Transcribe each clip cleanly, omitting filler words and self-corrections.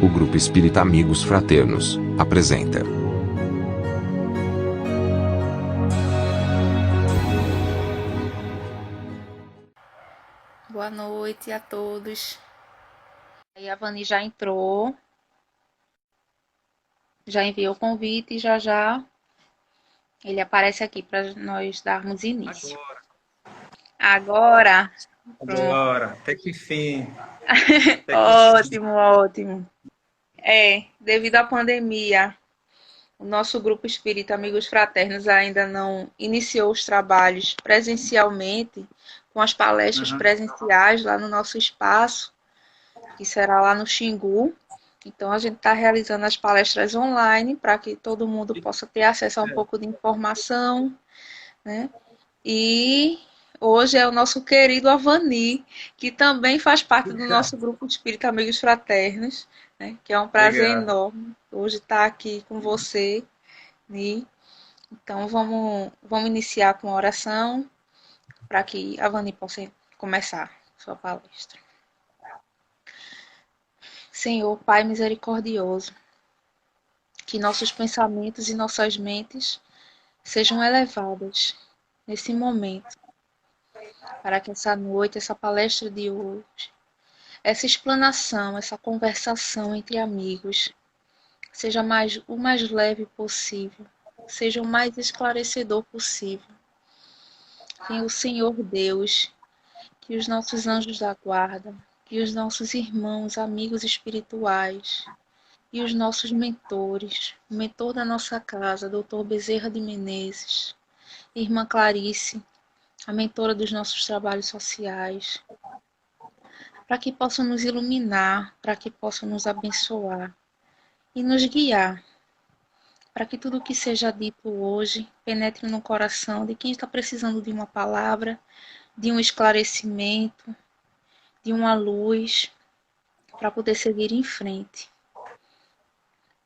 O Grupo Espírita Amigos Fraternos apresenta. Boa noite a todos. Aí a Vani já entrou, já enviou o convite e já ele aparece aqui para nós darmos início. Agora, pronto. Agora, até que enfim. Ótimo. Devido à pandemia, o nosso grupo Espírita Amigos Fraternos ainda não iniciou os trabalhos presencialmente, com as palestras presenciais lá no nosso espaço, que será lá no Xingu. Então, a gente está realizando as palestras online para que todo mundo possa ter acesso a um pouco de informação, né? E hoje é o nosso querido Avani, que também faz parte do nosso grupo Espírita Amigos Fraternos, né? Que é um prazer enorme hoje estar aqui com você, né? Então, vamos iniciar com a oração para que a Avani possa começar sua palestra. Senhor, Pai misericordioso, que nossos pensamentos e nossas mentes sejam elevadas nesse momento, para que essa noite, essa palestra de hoje, essa explanação, essa conversação entre amigos, seja o mais leve possível, seja o mais esclarecedor possível. Que o Senhor Deus, que os nossos anjos da guarda, que os nossos irmãos, amigos espirituais, e os nossos mentores, o mentor da nossa casa, Dr. Bezerra de Menezes, Irmã Clarice, a mentora dos nossos trabalhos sociais, para que possam nos iluminar, para que possam nos abençoar e nos guiar, para que tudo o que seja dito hoje penetre no coração de quem está precisando de uma palavra, de um esclarecimento, de uma luz, para poder seguir em frente.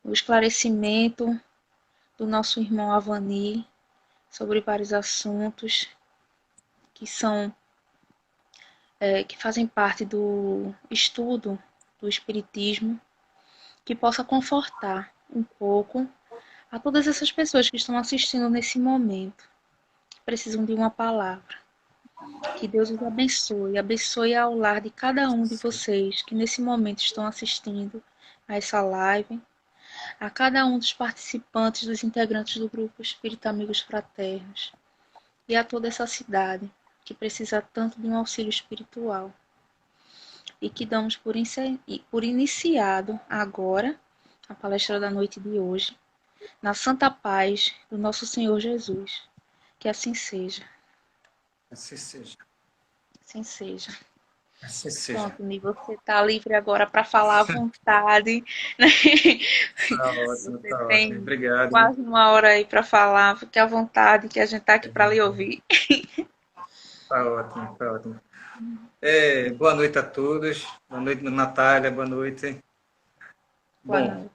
O esclarecimento do nosso irmão Avani sobre vários assuntos que que fazem parte do estudo do Espiritismo, que possa confortar um pouco a todas essas pessoas que estão assistindo nesse momento, que precisam de uma palavra. Que Deus os abençoe ao lar de cada um de vocês que nesse momento estão assistindo a essa live, a cada um dos participantes, dos integrantes do grupo Espírita Amigos Fraternos e a toda essa cidade que precisa tanto de um auxílio espiritual. E que damos por iniciado agora a palestra da noite de hoje, na santa paz do nosso Senhor Jesus. Que assim seja. Assim seja. Assim seja. Assim seja. Pronto, Ni, você está livre agora para falar à vontade. Tá ótimo, Você tá ótimo. tem Obrigado. quase uma hora aí para falar, fique à vontade, que a gente está aqui para lhe ouvir. Tá ótimo, tá ótimo. Boa noite a todos. Boa noite, Natália. Boa noite. Boa Bom,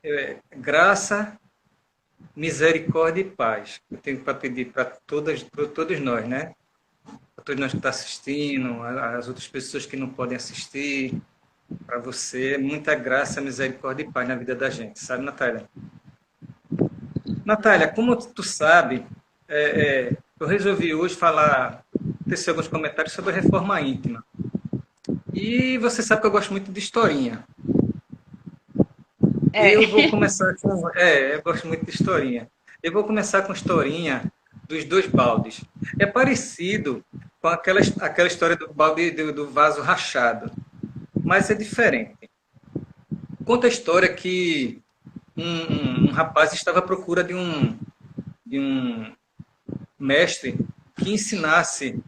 noite. graça, misericórdia e paz. Eu tenho para pedir para todos nós, né? Para todos nós que estão assistindo, as outras pessoas que não podem assistir, para você, muita graça, misericórdia e paz na vida da gente, sabe, Natália? Natália, como tu sabe, eu resolvi hoje tecer alguns comentários sobre a reforma íntima. E você sabe que eu gosto muito de historinha. Eu vou começar com... eu gosto muito de historinha. Eu vou começar com a historinha dos dois baldes. É parecido com aquela história do balde do vaso rachado, mas é diferente. Conta a história que um rapaz estava à procura de um mestre que ensinasse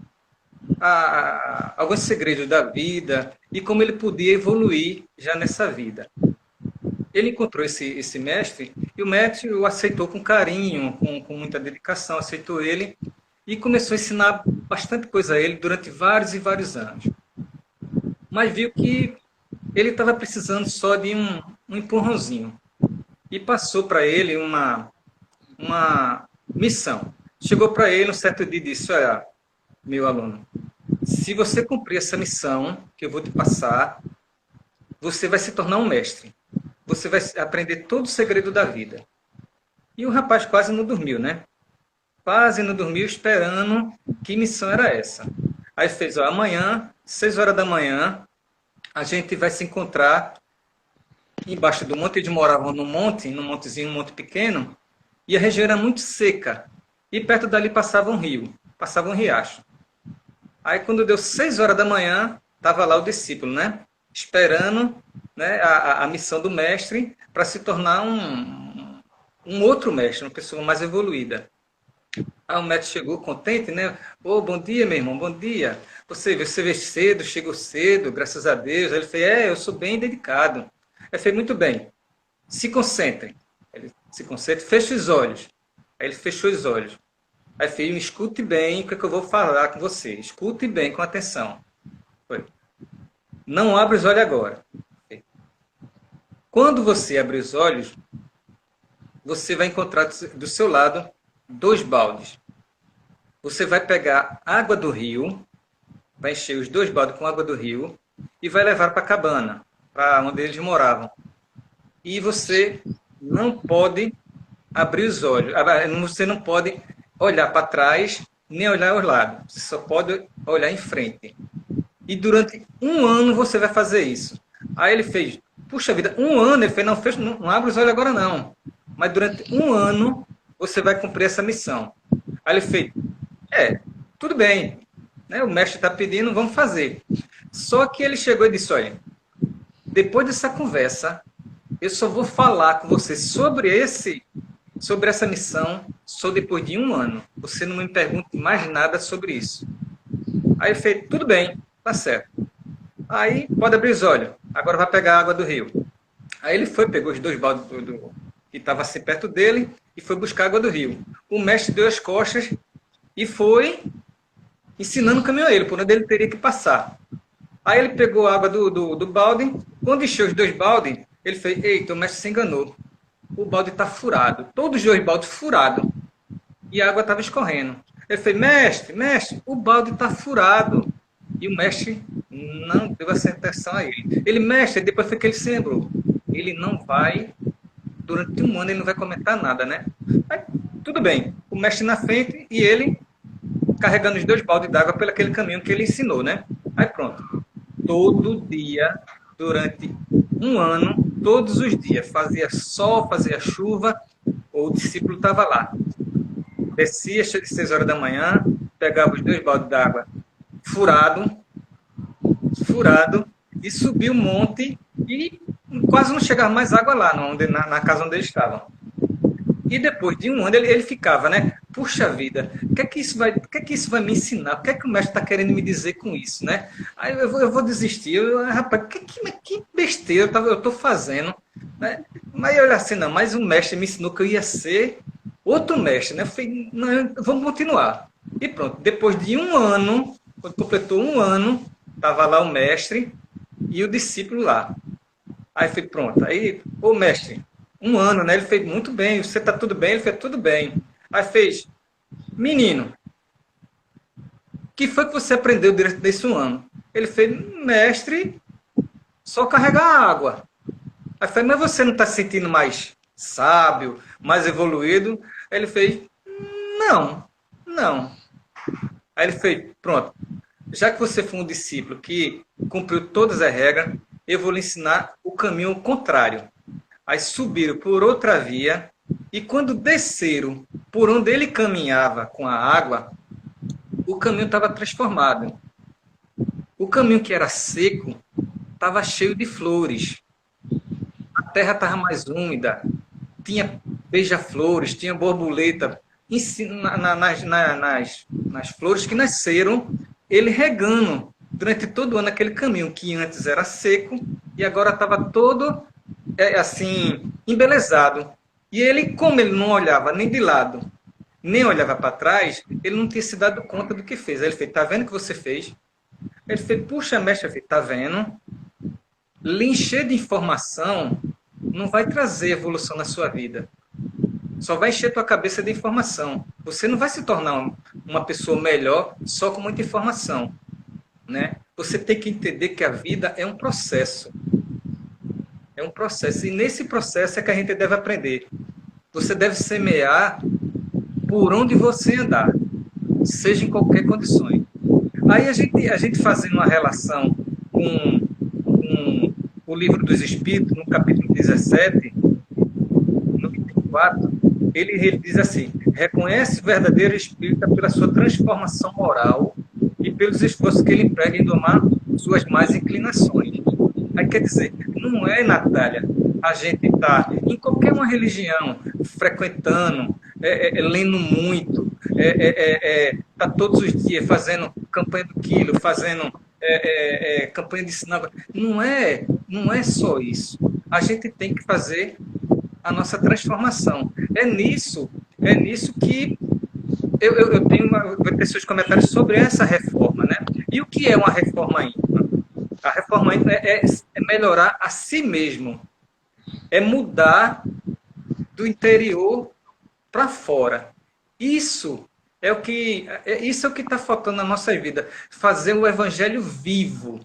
alguns segredos da vida e como ele podia evoluir já nessa vida. Ele encontrou esse mestre e o mestre o aceitou com carinho, com muita dedicação, aceitou ele e começou a ensinar bastante coisa a ele durante vários e vários anos. Mas viu que ele estava precisando só de um empurrãozinho e passou para ele uma missão. Chegou para ele um certo dia e disse: olha, meu aluno, se você cumprir essa missão que eu vou te passar, você vai se tornar um mestre. você vai aprender todo o segredo da vida. E o rapaz quase não dormiu, né? Quase não dormiu esperando que missão era essa. Aí fez, ó, amanhã, 6 horas da manhã, a gente vai se encontrar embaixo do monte. Eles moravam num montezinho, um monte pequeno, e a região era muito seca. E perto dali passava um rio, passava um riacho. Aí quando deu 6 horas da manhã, estava lá o discípulo, né? Esperando, né, a missão do mestre para se tornar um outro mestre, uma pessoa mais evoluída. Aí o mestre chegou contente, né? Ô, bom dia, meu irmão, bom dia. Você veio cedo, chegou cedo, graças a Deus. Aí ele fez, eu sou bem dedicado. Ele fez, muito bem. Se concentrem. Ele se concentra, fecha os olhos. Aí ele fechou os olhos. Aí fez, escute bem o que eu vou falar com você. Escute bem, com atenção. Foi. Não abra os olhos agora. Quando você abrir os olhos, você vai encontrar do seu lado 2 baldes. Você vai pegar água do rio, vai encher os 2 baldes com água do rio e vai levar para a cabana, para onde eles moravam. E você não pode abrir os olhos, você não pode olhar para trás, nem olhar aos lados. Você só pode olhar em frente. E durante 1 ano você vai fazer isso. Aí ele fez, puxa vida, 1 ano? Ele fez, não abre os olhos agora não. Mas durante 1 ano você vai cumprir essa missão. Aí ele fez, tudo bem, né? O mestre está pedindo, vamos fazer. Só que ele chegou e disse, olha, depois dessa conversa, eu só vou falar com você sobre essa missão só depois de 1 ano. Você não me pergunte mais nada sobre isso. Aí ele fez, tudo bem, tá certo. Aí pode abrir os olhos, agora vai pegar a água do rio. Aí ele foi, pegou os 2 baldes que estavam assim perto dele e foi buscar a água do rio. O mestre deu as costas e foi ensinando o caminho a ele, por onde ele teria que passar. Aí ele pegou a água do balde, quando encheu os 2 baldes, ele fez, eita, o mestre se enganou. O balde está furado, todos os 2 baldes furados, e a água estava escorrendo. Ele fez, mestre, o balde está furado. E o mestre não deu essa atenção a ele. Ele, mestre, depois foi que ele se lembrou. Ele não vai, durante 1 ano, ele não vai comentar nada, né? Aí, tudo bem, o mestre na frente e ele carregando os 2 baldes d'água pelo aquele caminho que ele ensinou, né? Aí pronto. Todo dia, durante 1 ano, todos os dias, fazia sol, fazia chuva, o discípulo estava lá. Descia às 6 horas da manhã, pegava os 2 baldes d'água furado, e subiu o monte e quase não chegava mais água lá, na casa onde eles estavam. E depois de 1 ano ele ficava, né? Puxa vida, o que é que isso vai me ensinar? O que é que o mestre está querendo me dizer com isso, né? Aí eu vou desistir. Rapaz, que besteira eu estou fazendo, né? Mas olha assim, não, mas o mestre me ensinou que eu ia ser outro mestre, né? Eu falei, não, vamos continuar. E pronto, depois de 1 ano, quando completou 1 ano, estava lá o mestre e o discípulo lá. Aí foi pronto. Aí, ô mestre, 1 ano, né? Ele fez, muito bem, você está tudo bem? Ele fez, tudo bem. Aí fez, menino, o que foi que você aprendeu durante desse 1 ano? Ele fez, mestre, só carregar água. Aí fez, mas você não está se sentindo mais sábio, mais evoluído? Aí ele fez, não. Aí ele fez, pronto, já que você foi um discípulo que cumpriu todas as regras, eu vou lhe ensinar o caminho contrário. Aí subiram por outra via, e quando desceram por onde ele caminhava com a água, o caminho estava transformado. O caminho que era seco estava cheio de flores. A terra estava mais úmida, tinha beija-flores, tinha borboleta nas flores que nasceram, ele regando durante todo o ano aquele caminho que antes era seco e agora estava todo assim embelezado. E ele, como ele não olhava nem de lado, nem olhava para trás, ele não tinha se dado conta do que fez. Aí ele fez, tá vendo o que você fez? Ele fez, puxa, mestre, tá vendo? Lhe encher de informação não vai trazer evolução na sua vida. Só vai encher tua cabeça de informação. Você não vai se tornar uma pessoa melhor só com muita informação, né? Você tem que entender que a vida é um processo. É um processo. E nesse processo é que a gente deve aprender. Você deve semear por onde você andar, seja em qualquer condições. Aí a gente fazendo uma relação com o Livro dos Espíritos, no capítulo 17, no item 4, ele diz assim: reconhece o verdadeiro espírita pela sua transformação moral e pelos esforços que ele emprega em domar suas más inclinações. Aí quer dizer, não é, Natália, a gente está em qualquer uma religião, frequentando, lendo muito, tá todos os dias fazendo campanha do quilo, fazendo campanha de sinal. Não é só isso. A gente tem que fazer a nossa transformação. É nisso que eu vou ter seus comentários sobre essa reforma, né? E o que é uma reforma íntima? A reforma íntima é melhorar a si mesmo, é mudar do interior para fora. Isso é o que está faltando na nossa vida, fazer o evangelho vivo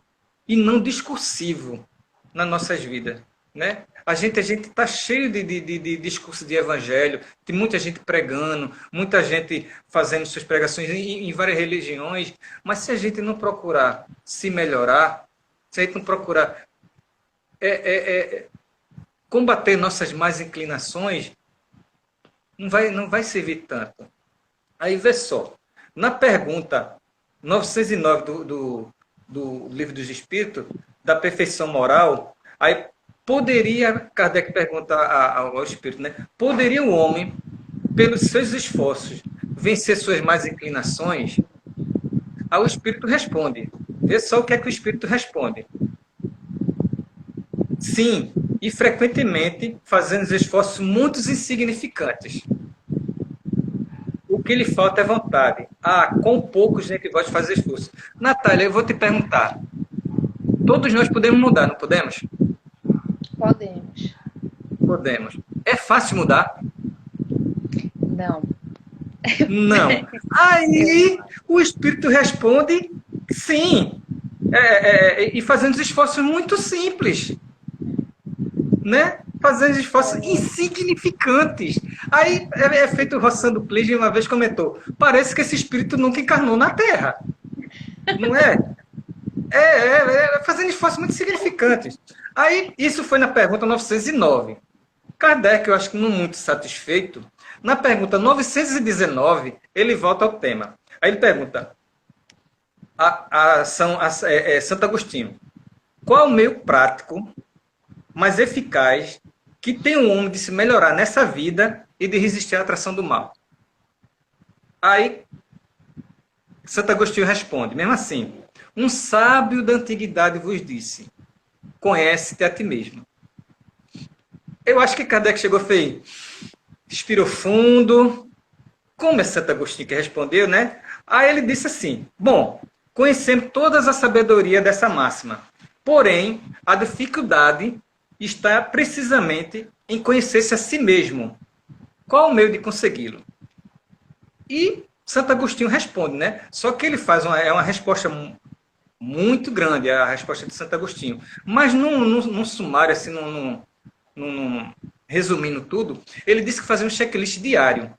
e não discursivo nas nossas vidas, né? A gente está cheio de discurso de evangelho, tem muita gente pregando, muita gente fazendo suas pregações em várias religiões, mas se a gente não procurar se melhorar, se a gente não procurar combater nossas más inclinações, não vai servir tanto. Aí vê só, na pergunta 909 do Livro dos Espíritos, da perfeição moral, aí Kardec pergunta ao Espírito, né? Poderia o homem, pelos seus esforços, vencer suas más inclinações? Aí o Espírito responde. Vê só o que é que o Espírito responde. Sim, e frequentemente fazendo esforços muito insignificantes. O que lhe falta é vontade. Com pouco gente gosta de fazer esforço. Natália, eu vou te perguntar. Todos nós podemos mudar, não podemos? Podemos. Podemos. É fácil mudar? Não. Não. Aí o Espírito responde sim. E fazendo esforços muito simples. Né? Fazendo esforços insignificantes. Aí é feito o Rossando Clige uma vez comentou: parece que esse Espírito nunca encarnou na Terra. Não é? Fazendo esforços muito significantes. Aí, isso foi na pergunta 909. Kardec, eu acho que não muito satisfeito, na pergunta 919, ele volta ao tema. Aí ele pergunta Santo Agostinho: qual o meio prático, mais eficaz, que tem o homem de se melhorar nessa vida e de resistir à atração do mal? Aí, Santo Agostinho responde, mesmo assim: um sábio da antiguidade vos disse: conhece-te a ti mesmo. Eu acho que Kardec chegou e fez, respirou fundo. Como é Santo Agostinho que respondeu, né? Aí ele disse assim: bom, conhecemos todas a sabedoria dessa máxima, porém, a dificuldade está precisamente em conhecer-se a si mesmo. Qual o meio de consegui-lo? E Santo Agostinho responde, né? Só que ele faz uma resposta muito grande, a resposta de Santo Agostinho. Mas num sumário, assim, resumindo tudo, ele disse que fazia um checklist diário.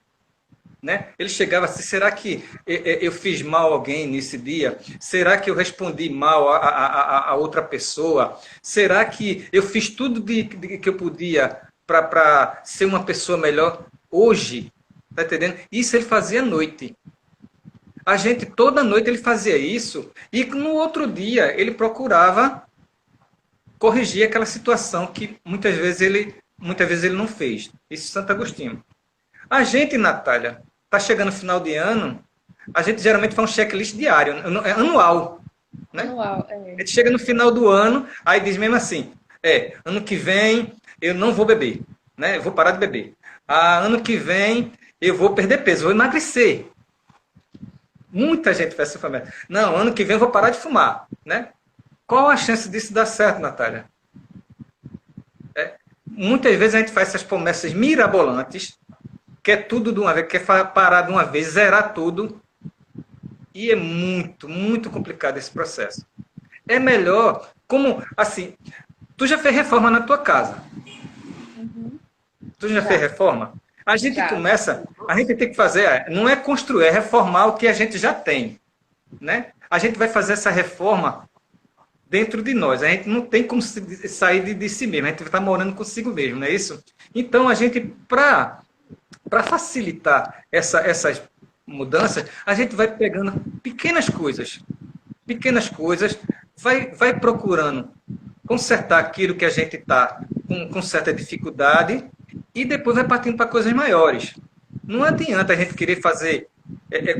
Né? Ele chegava assim: será que eu fiz mal a alguém nesse dia? Será que eu respondi mal a outra pessoa? Será que eu fiz tudo que eu podia para ser uma pessoa melhor hoje? Tá entendendo? Isso ele fazia à noite. A gente, toda noite ele fazia isso, e no outro dia ele procurava corrigir aquela situação que muitas vezes ele não fez. Isso Santo Agostinho. A gente, Natália, está chegando no final de ano, a gente geralmente faz um checklist diário, anual. Né? Anual, A gente chega no final do ano, aí diz mesmo assim: ano que vem eu não vou beber, né? Eu vou parar de beber. Ano que vem eu vou perder peso, vou emagrecer. Muita gente faz essa promessa. Não, ano que vem eu vou parar de fumar, né? Qual a chance disso dar certo, Natália? Muitas vezes a gente faz essas promessas mirabolantes, quer tudo de uma vez, quer parar de uma vez, zerar tudo, e é muito, muito complicado esse processo. É melhor, como, assim, Tu já fez reforma na tua casa? Uhum. Tu já fez Já, reforma? A gente já. começa, a gente tem que fazer, não é construir, é reformar o que a gente já tem, né? A gente vai fazer essa reforma dentro de nós. A gente não tem como sair de si mesmo, a gente está morando consigo mesmo, não é isso? Então, a gente, para facilitar essas mudanças, a gente vai pegando pequenas coisas, vai procurando consertar aquilo que a gente está com certa dificuldade e depois vai partindo para coisas maiores. Não adianta a gente querer fazer,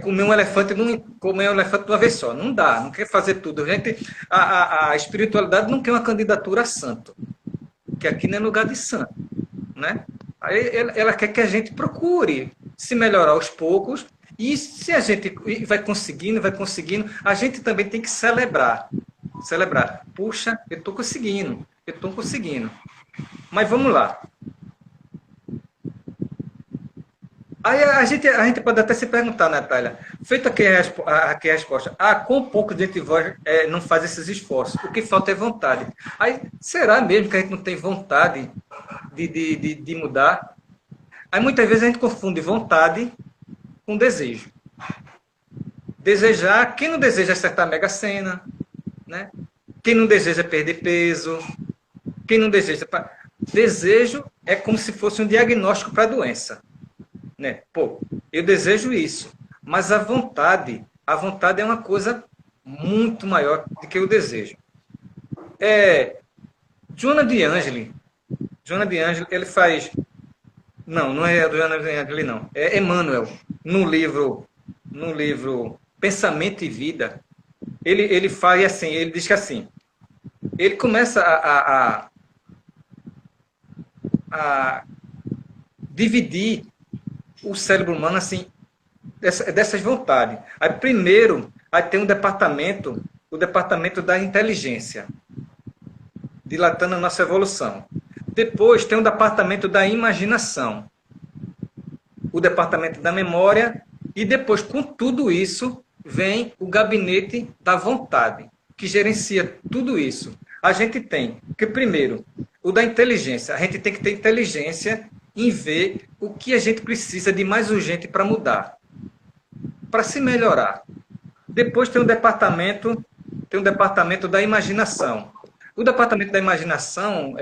comer um elefante comer um elefante de uma vez só. Não dá, não quer fazer tudo. A espiritualidade não quer uma candidatura a santo, que aqui não é lugar de santo, né? Aí ela quer que a gente procure se melhorar aos poucos e se a gente vai conseguindo, a gente também tem que celebrar. Celebrar. Puxa, eu estou conseguindo. Mas vamos lá. Aí a gente pode até se perguntar, Natália, feita aqui a resposta, quão pouco de voz não faz esses esforços? O que falta é vontade. Aí, será mesmo que a gente não tem vontade de mudar? Aí muitas vezes a gente confunde vontade com desejo. Desejar, quem não deseja acertar a Mega Sena, né? Quem não deseja perder peso, quem não deseja... Desejo é como se fosse um diagnóstico para a doença. Né? Pô, eu desejo isso, mas a vontade é uma coisa muito maior do que o desejo. Joana de Angeli, ele faz... Não é a Joana de Angeli, não. É Emmanuel, no livro Pensamento e Vida, ele faz assim, ele diz que assim, ele começa a dividir o cérebro humano assim, dessas vontades. Aí primeiro, tem o departamento da inteligência, dilatando a nossa evolução. Depois tem o departamento da imaginação, o departamento da memória, e depois, com tudo isso, vem o gabinete da vontade, que gerencia tudo isso. A gente tem que, primeiro, o da inteligência. A gente tem que ter inteligência em ver o que a gente precisa de mais urgente para mudar, para se melhorar. Depois tem o departamento da imaginação. O departamento da imaginação,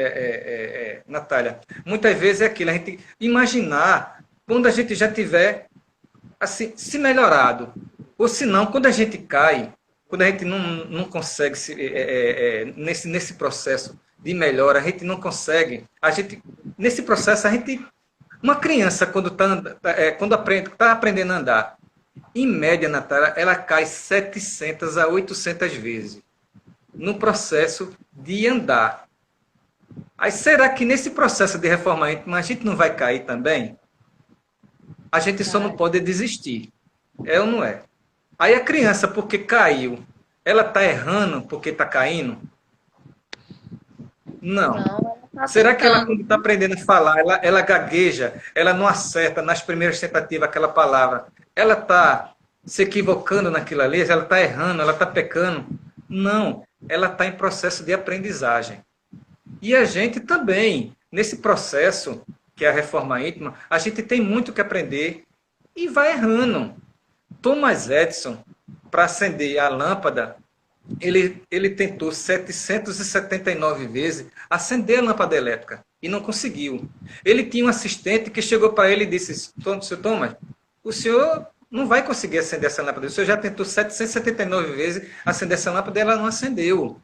Natália, muitas vezes é aquilo, a gente imaginar quando a gente já tiver assim, se melhorado. Ou se não, quando a gente cai, quando a gente não consegue, nesse processo de melhora, a gente não consegue. Nesse processo, uma criança, quando está aprendendo a andar, em média, Natália, ela cai 700 a 800 vezes no processo de andar. Aí, será que nesse processo de reforma íntima a gente não vai cair também? A gente só não pode desistir. É ou não é? Aí a criança, porque caiu, ela está errando porque está caindo? Não. Será que ela, quando está aprendendo a falar, ela gagueja, ela não acerta nas primeiras tentativas aquela palavra? Ela está se equivocando naquilo ali? Ela está errando? Ela está pecando? Não. Ela está em processo de aprendizagem. E a gente também, nesse processo, que é a reforma íntima, a gente tem muito que aprender e vai errando. Thomas Edison, para acender a lâmpada, ele tentou 779 vezes acender a lâmpada elétrica e não conseguiu. Ele tinha um assistente que chegou para ele e disse: Sr. Thomas, o senhor não vai conseguir acender essa lâmpada. O senhor já tentou 779 vezes acender essa lâmpada e ela não acendeu.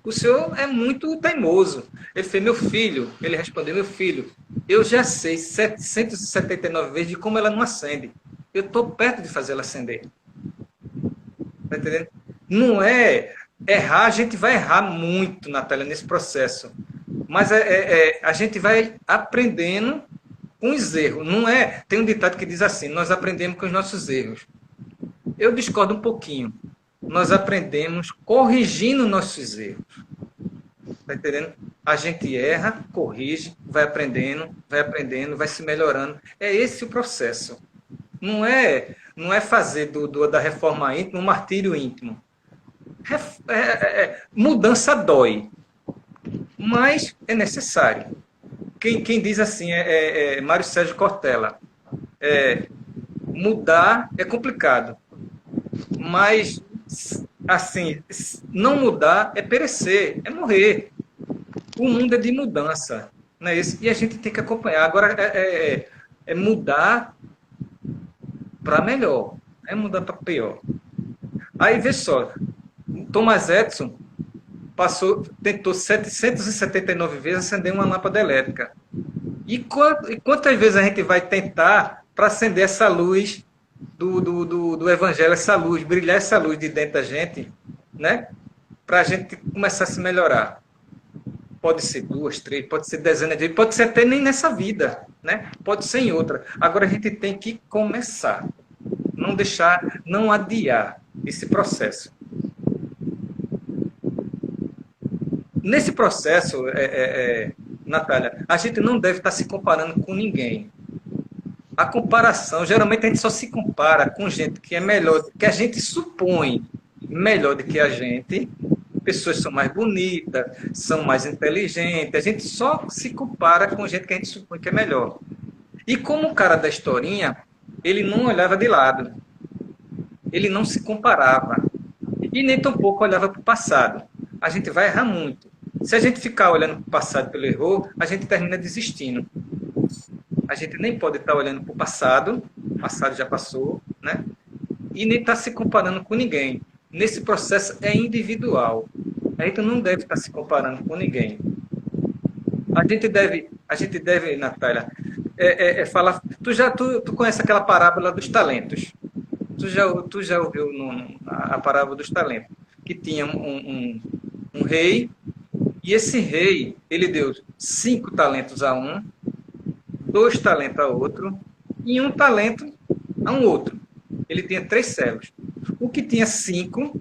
O senhor é muito teimoso. Ele fez: meu filho, ele respondeu: meu filho, eu já sei 779 vezes de como ela não acende. Eu estou perto de fazer ela acender. Está entendendo? Não é errar, a gente vai errar muito, Natália, nesse processo. Mas a gente vai aprendendo com os erros. Não é? Tem um ditado que diz assim: nós aprendemos com os nossos erros. Eu discordo um pouquinho. Nós aprendemos corrigindo nossos erros. Está entendendo? A gente erra, corrige, vai aprendendo, vai se melhorando. É esse o processo. Não é fazer da reforma íntima um martírio íntimo. Mudança dói. mas é necessário. Quem diz assim é Mário Sérgio Cortella. Mudar é complicado, mas assim, não mudar é perecer, é morrer. O mundo é de mudança, não é isso? E a gente tem que acompanhar. Agora é mudar para melhor, é mudar para pior. Aí vê só, Thomas Edison tentou 779 vezes acender uma lâmpada elétrica. E quantas vezes a gente vai tentar para acender essa luz do Evangelho, essa luz, brilhar essa luz de dentro da gente, né? Para a gente começar a se melhorar. Pode ser 2, 3, pode ser dezenas de vezes, pode ser até nem nessa vida, né? Pode ser em outra. Agora a gente tem que começar. Não deixar, não adiar esse processo. Nesse processo, Natália, a gente não deve estar se comparando com ninguém. A comparação, geralmente a gente só se compara com gente que é melhor, que a gente supõe melhor do que a gente. Pessoas são mais bonitas, são mais inteligentes. A gente só se compara com gente que a gente supõe que é melhor. E como o cara da historinha, ele não olhava de lado. Ele não se comparava. E nem tampouco olhava para o passado. A gente vai errar muito. Se a gente ficar olhando para o passado pelo erro, a gente termina desistindo. A gente nem pode estar olhando para o passado já passou, né? E nem estar se comparando com ninguém. Nesse processo é individual. A gente não deve estar se comparando com ninguém. A gente deve, Natália, falar. Tu conhece aquela parábola dos talentos? Tu já ouviu a parábola dos talentos? Que tinha um rei, e esse rei, ele deu 5 talentos a um, 2 talentos a outro, e 1 talento a um outro. Ele tinha 3 servos. O que tinha 5,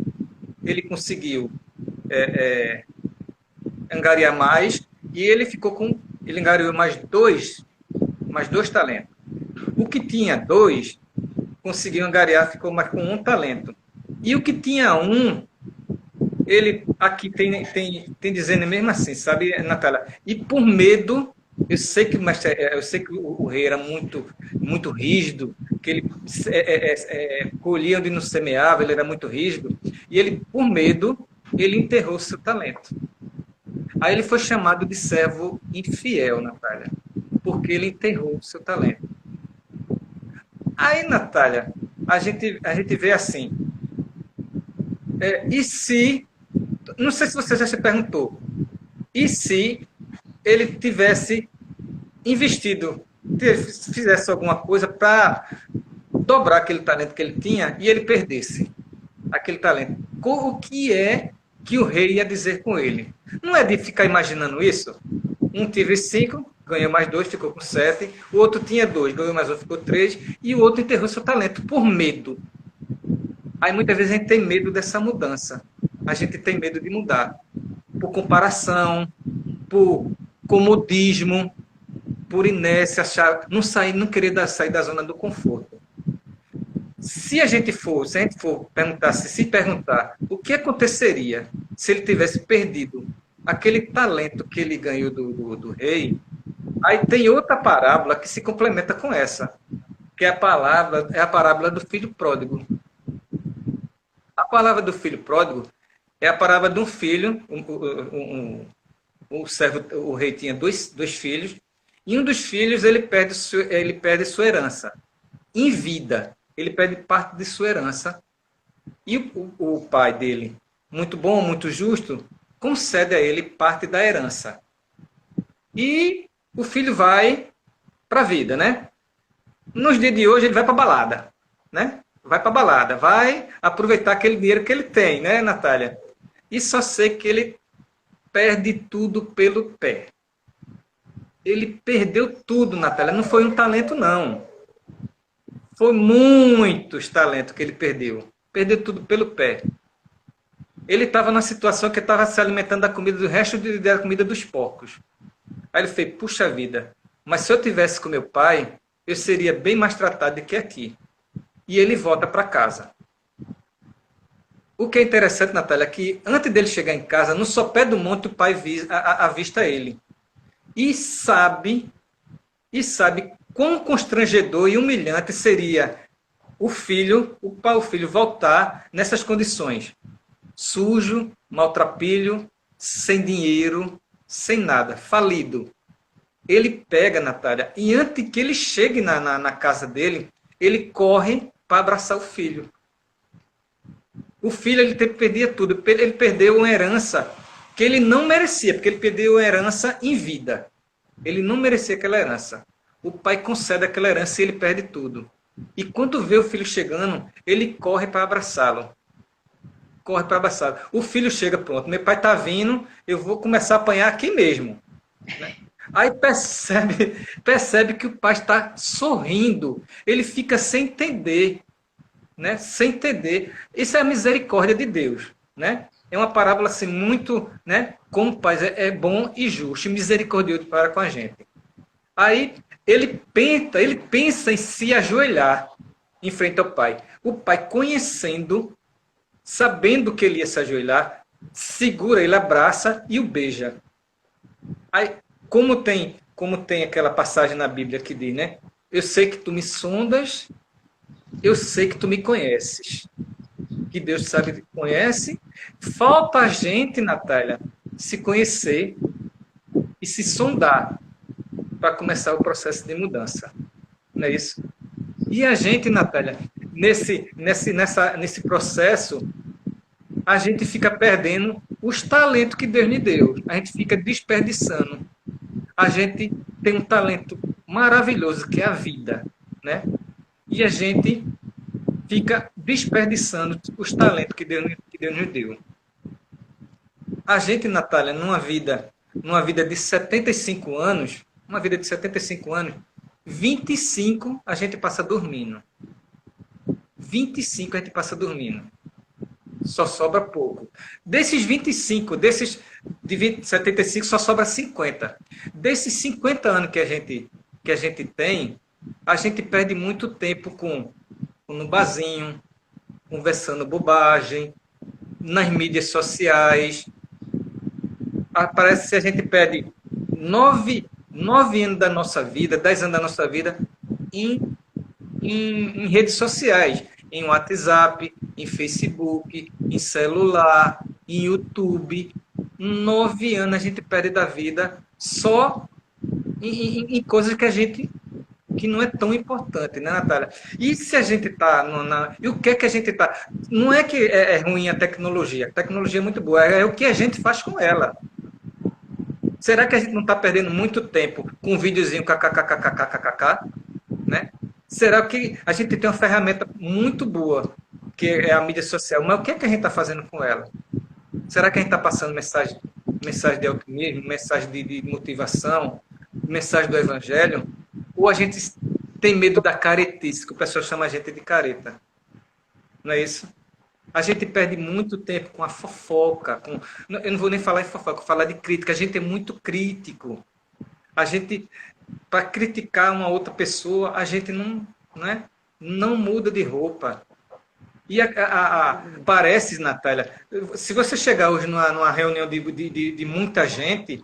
ele conseguiu angariar mais, e ele angariou mais dois talentos. O que tinha 2, conseguiu angariar, ficou mais com 1 talento. E o que tinha 1, ele aqui tem dizendo mesmo assim, sabe, Natália? E por medo, eu sei que o rei era muito rígido, que ele colhia onde não semeava, ele era muito rígido, e ele, por medo, ele enterrou seu talento. Aí ele foi chamado de servo infiel, Natália, porque ele enterrou seu talento. Aí, Natália, a gente vê assim, e se, não sei se você já se perguntou, e se ele tivesse investido, fizesse alguma coisa para dobrar aquele talento que ele tinha e ele perdesse aquele talento? O que é que o rei ia dizer com ele? Não é de ficar imaginando isso? Um teve 5, ganhou mais 2, ficou com 7. O outro tinha 2, ganhou mais 1, ficou 3. E o outro enterrou seu talento por medo. Aí muitas vezes a gente tem medo dessa mudança. A gente tem medo de mudar. Por comparação, por comodismo, por inércia, não querer sair da zona do conforto. Se a gente for perguntar o que aconteceria se ele tivesse perdido aquele talento que ele ganhou do rei, aí tem outra parábola que se complementa com essa, que é a parábola do filho pródigo. A palavra do filho pródigo é a parábola de um filho, o rei tinha dois filhos, e um dos filhos ele perde sua herança em vida. Ele perde parte de sua herança. E o pai dele, muito bom, muito justo, concede a ele parte da herança. E o filho vai para a vida, né? Nos dias de hoje ele vai para a balada, né? Vai para a balada, vai aproveitar aquele dinheiro que ele tem, né, Natália? E só sei que ele perde tudo pelo pé. Ele perdeu tudo, Natália. Não foi um talento, não. Foi muitos talentos que ele perdeu. Perdeu tudo pelo pé. Ele estava na situação que estava se alimentando da comida do resto da comida dos porcos. Aí ele fez, puxa vida, mas se eu tivesse com meu pai, eu seria bem mais tratado do que aqui. E ele volta para casa. o que é interessante, Natália, é que antes dele chegar em casa, no sopé do monte, o pai avista ele. E sabe quão constrangedor e humilhante seria o filho voltar nessas condições. Sujo, maltrapilho, sem dinheiro, sem nada, falido. Ele pega, Natália, e antes que ele chegue na casa dele, ele corre para abraçar o filho. O filho, ele perdia tudo. Ele perdeu uma herança que ele não merecia, porque ele perdeu uma herança em vida. Ele não merecia aquela herança. O pai concede aquela herança e ele perde tudo. E quando vê o filho chegando, ele corre para abraçá-lo. Corre para abraçá-lo. O filho chega, pronto, meu pai está vindo, eu vou começar a apanhar aqui mesmo. Né? Aí percebe que o pai está sorrindo. Ele fica sem entender. Né? Sem entender. Isso é a misericórdia de Deus. Né? É uma parábola assim, muito, né? Como o pai é bom e justo, e misericordioso para com a gente. Aí ele pensa em se ajoelhar em frente ao pai. O pai, conhecendo, sabendo que ele ia se ajoelhar, segura ele, abraça e o beija. Aí, como tem aquela passagem na Bíblia que diz, né? Eu sei que tu me sondas, eu sei que tu me conheces. Que Deus sabe que conhece. Falta a gente, Natália, se conhecer e se sondar para começar o processo de mudança. Não é isso? E a gente, Natália, nesse processo, a gente fica perdendo os talentos que Deus me deu. A gente fica desperdiçando. A gente tem um talento maravilhoso, que é a vida. Né? E a gente fica desperdiçando os talentos que Deus nos deu. A gente, Natália, numa vida de 75 anos, 25 a gente passa dormindo. 25 a gente passa dormindo. Só sobra pouco. Desses 25, de 75, só sobra 50. Desses 50 anos que a gente tem, a gente perde muito tempo no barzinho, conversando bobagem, nas mídias sociais. Parece que a gente perde 9 anos da nossa vida, 10 anos da nossa vida em redes sociais, em WhatsApp, em Facebook, em celular, em YouTube. 9 anos a gente perde da vida só em coisas que não é tão importante, né, Natália? E se a gente está... E o que é que a gente está... Não é que é ruim a tecnologia é muito boa, é o que a gente faz com ela. Será que a gente não está perdendo muito tempo com um videozinho kkkkkkkk, né? Será que a gente tem uma ferramenta muito boa, que é a mídia social, mas o que é que a gente está fazendo com ela? Será que a gente está passando mensagem de otimismo, mensagem de motivação, mensagem do evangelho? Ou a gente tem medo da caretice, que o pessoal chama a gente de careta? Não é isso? A gente perde muito tempo com a fofoca. Eu não vou nem falar em fofoca, vou falar de crítica. A gente é muito crítico. A gente, para criticar uma outra pessoa, a gente não muda de roupa. E parece, Natália, se você chegar hoje numa reunião de muita gente,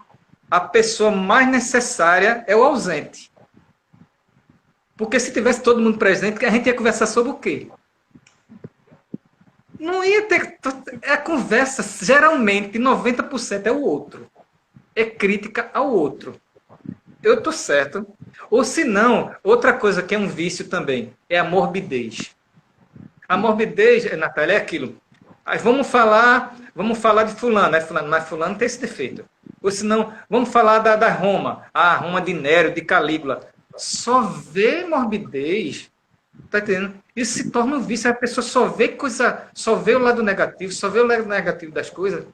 a pessoa mais necessária é o ausente. Porque se tivesse todo mundo presente, a gente ia conversar sobre o quê? Não ia ter... A conversa, geralmente, 90% é o outro. É crítica ao outro. Eu estou certo. Ou se não, outra coisa que é um vício também, é a morbidez. A morbidez, Natália, é aquilo. Aí vamos falar de fulano, né? Mas fulano tem esse defeito. Ou se não, vamos falar da Roma. A Roma de Nero, de Calígula. Só vê morbidez, tá entendendo? Isso se torna um vício, a pessoa só vê o lado negativo, só vê o lado negativo das coisas,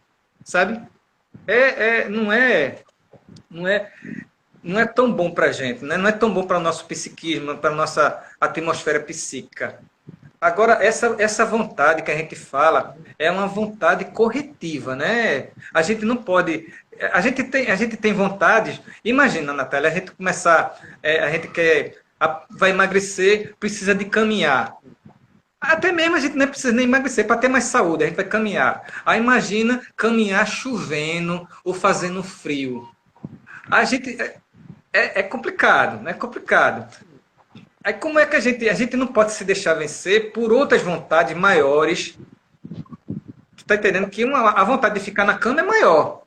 sabe? Não é tão bom pra gente, né? Não é tão bom para o nosso psiquismo, para a nossa atmosfera psíquica. Agora, essa vontade que a gente fala é uma vontade corretiva, né? A gente não pode... A gente tem vontades... Imagina, Natália, a gente começar... a gente vai emagrecer, precisa de caminhar. Até mesmo a gente não precisa nem emagrecer, para ter mais saúde, a gente vai caminhar. Aí imagina caminhar chovendo ou fazendo frio. A gente é complicado, né? É complicado. Aí como é que a gente não pode se deixar vencer por outras vontades maiores? Tu tá entendendo que a vontade de ficar na cama é maior,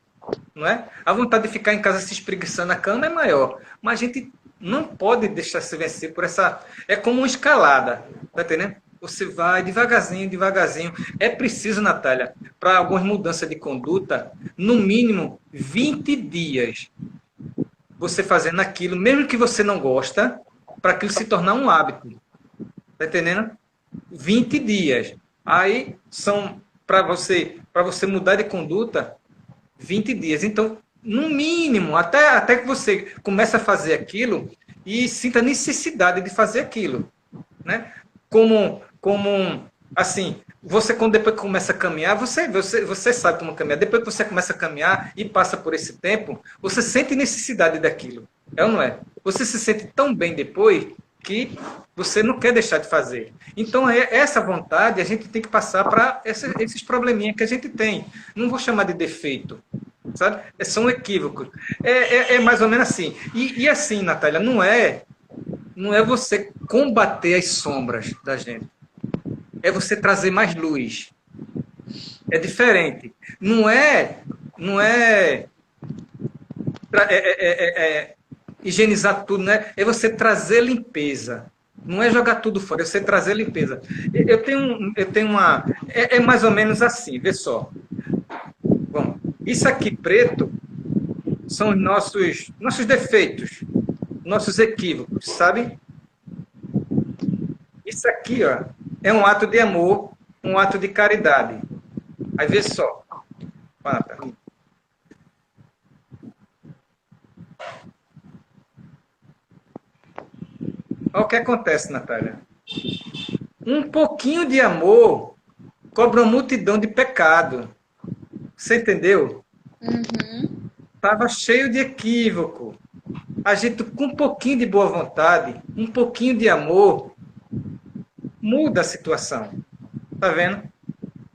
não é? A vontade de ficar em casa se espreguiçando na cama é maior. Mas a gente não pode deixar se vencer por essa... É como uma escalada, tá entendendo? Você vai devagarzinho, devagarzinho. É preciso, Natália, para algumas mudanças de conduta, no mínimo 20 dias. Você fazendo aquilo, mesmo que você não gosta, para aquilo se tornar um hábito. Tá entendendo? 20 dias. Aí são para você mudar de conduta 20 dias. Então, no mínimo, até que você comece a fazer aquilo e sinta necessidade de fazer aquilo, né? Como assim, você quando depois que começa a caminhar, você sabe como caminhar. Depois que você começa a caminhar e passa por esse tempo, você sente necessidade daquilo. É ou não é? Você se sente tão bem depois que você não quer deixar de fazer. Então, essa vontade a gente tem que passar para esses probleminhas que a gente tem. Não vou chamar de defeito, sabe? São equívocos. É mais ou menos assim. E assim, Natália, não é você combater as sombras da gente. É você trazer mais luz. É diferente. Não é higienizar tudo, né? É você trazer limpeza. Não é jogar tudo fora, é você trazer limpeza. Eu tenho uma... É mais ou menos assim, vê só. Bom, isso aqui preto são os nossos defeitos, nossos equívocos, sabe? Isso aqui, ó, é um ato de amor, um ato de caridade. Aí vê só. Olha o que acontece, Natália. Um pouquinho de amor cobra uma multidão de pecado. Você entendeu? Uhum. Estava cheio de equívoco. A gente, com um pouquinho de boa vontade, um pouquinho de amor, muda a situação. Tá vendo?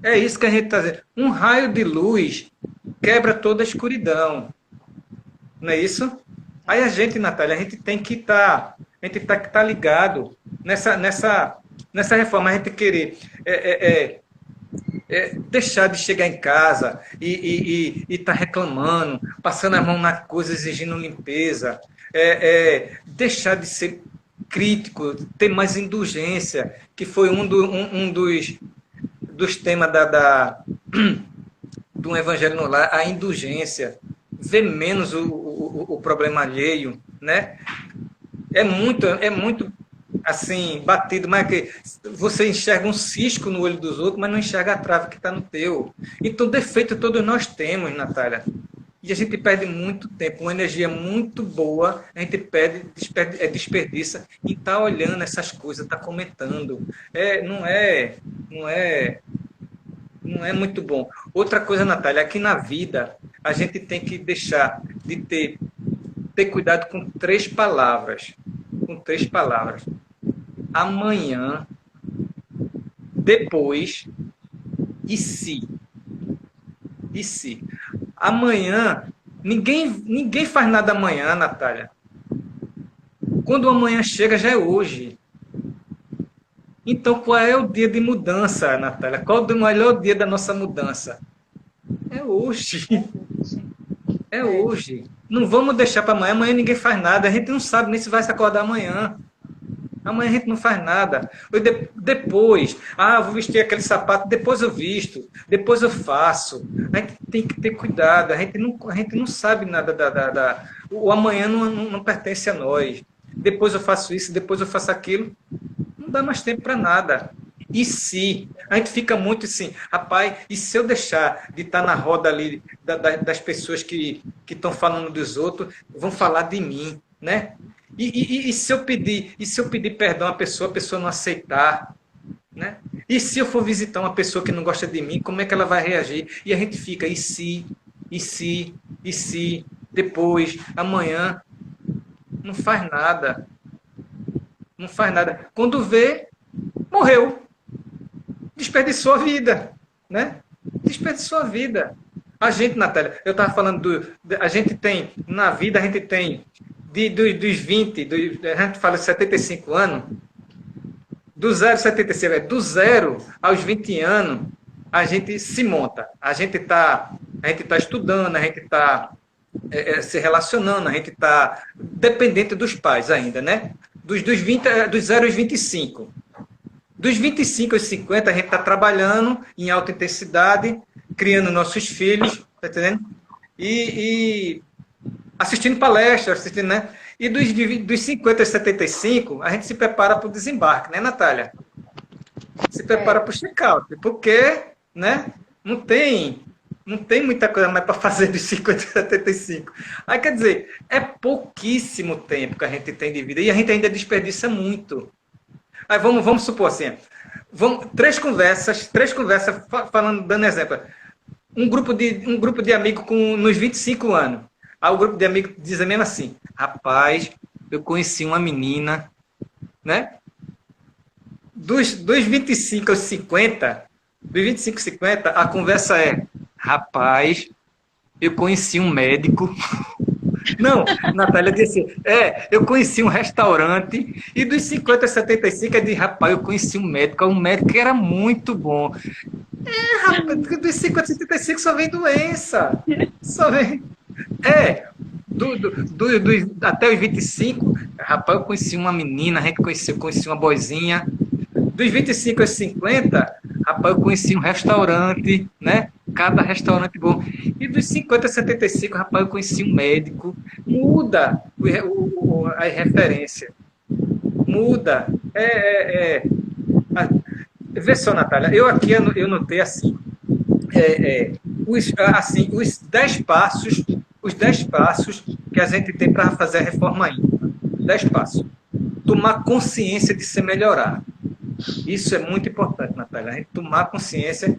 É isso que a gente está dizendo. Um raio de luz quebra toda a escuridão. Não é isso? Aí a gente, Natália, a gente tem que estar ligado nessa reforma. A gente querer deixar de chegar em casa e estar reclamando, passando a mão na coisa, exigindo limpeza, deixar de ser crítico, ter mais indulgência, que foi um dos temas do Evangelho no Lar, a indulgência, ver menos o problema alheio, né? É muito assim, batido, mas que você enxerga um cisco no olho dos outros, mas não enxerga a trave que está no teu. Então, defeito todos nós temos, Natália. E a gente perde muito tempo, uma energia muito boa, a gente desperdiça e está olhando essas coisas, está comentando. Não é muito bom. Outra coisa, Natália, aqui na vida, a gente tem que deixar de ter cuidado com 3 palavras. Com 3 palavras. Amanhã, depois e se. E se. Amanhã, ninguém faz nada amanhã, Natália. Quando o amanhã chega, já é hoje. Então, qual é o dia de mudança, Natália? Qual é o melhor dia da nossa mudança? É hoje. É hoje. Não vamos deixar para amanhã. Amanhã ninguém faz nada. A gente não sabe nem se vai se acordar amanhã. Amanhã a gente não faz nada. Depois, vou vestir aquele sapato, depois eu visto, depois eu faço. A gente tem que ter cuidado. A gente não sabe nada o amanhã não pertence a nós. Depois eu faço isso, depois eu faço aquilo. Não dá mais tempo para nada. E se? A gente fica muito assim, rapaz, e se eu deixar de estar na roda ali das pessoas que estão falando dos outros, vão falar de mim, né? E se eu pedir perdão à pessoa, a pessoa não aceitar, né? E se eu for visitar uma pessoa que não gosta de mim, como é que ela vai reagir? E a gente fica, e se, depois, amanhã, não faz nada. Não faz nada. Quando vê, morreu. desperdiçou a vida, né? Desperdiçou a vida. A gente, Natália, eu estava falando a gente tem, na vida, a gente tem dos 20, a gente fala de 75 anos, do 0 aos 20 anos, a gente se monta. A gente tá estudando, a gente está se relacionando, a gente está dependente dos pais ainda, né? Dos 0 aos 25. Dos 25 aos 50, a gente está trabalhando em alta intensidade, criando nossos filhos, tá entendendo? E assistindo palestras, assistindo, né? E dos 50 aos 75, a gente se prepara para o desembarque, né, Natália? Se prepara para o check-out, porque, né, não tem muita coisa mais para fazer dos 50 aos 75. Aí, quer dizer, é pouquíssimo tempo que a gente tem de vida, e a gente ainda desperdiça muito. Aí vamos supor assim, três conversas falando, dando exemplo. Um grupo de amigos nos 25 anos. Aí o grupo de amigos diz mesmo assim: rapaz, eu conheci uma menina, né? Dos 25 aos 50, dos 25 aos 50, a conversa é: rapaz, eu conheci um médico. Não, Natália disse assim, eu conheci um restaurante, e dos 50 a 75 é de, rapaz, eu conheci um médico que era muito bom. Rapaz, dos 50 a 75 só vem doença. Só vem. Até os 25, rapaz, eu conheci uma menina, a gente conheci uma boizinha. Dos 25 aos 50, rapaz, eu conheci um restaurante, né? Cada restaurante bom. E dos 50 a 75, rapaz, eu conheci um médico. Muda a referência. Muda. Vê só, Natália, eu notei assim, os 10 passos, que a gente tem para fazer a reforma íntima. 10 passos. Tomar consciência de se melhorar. Isso é muito importante, Natália. A gente tomar consciência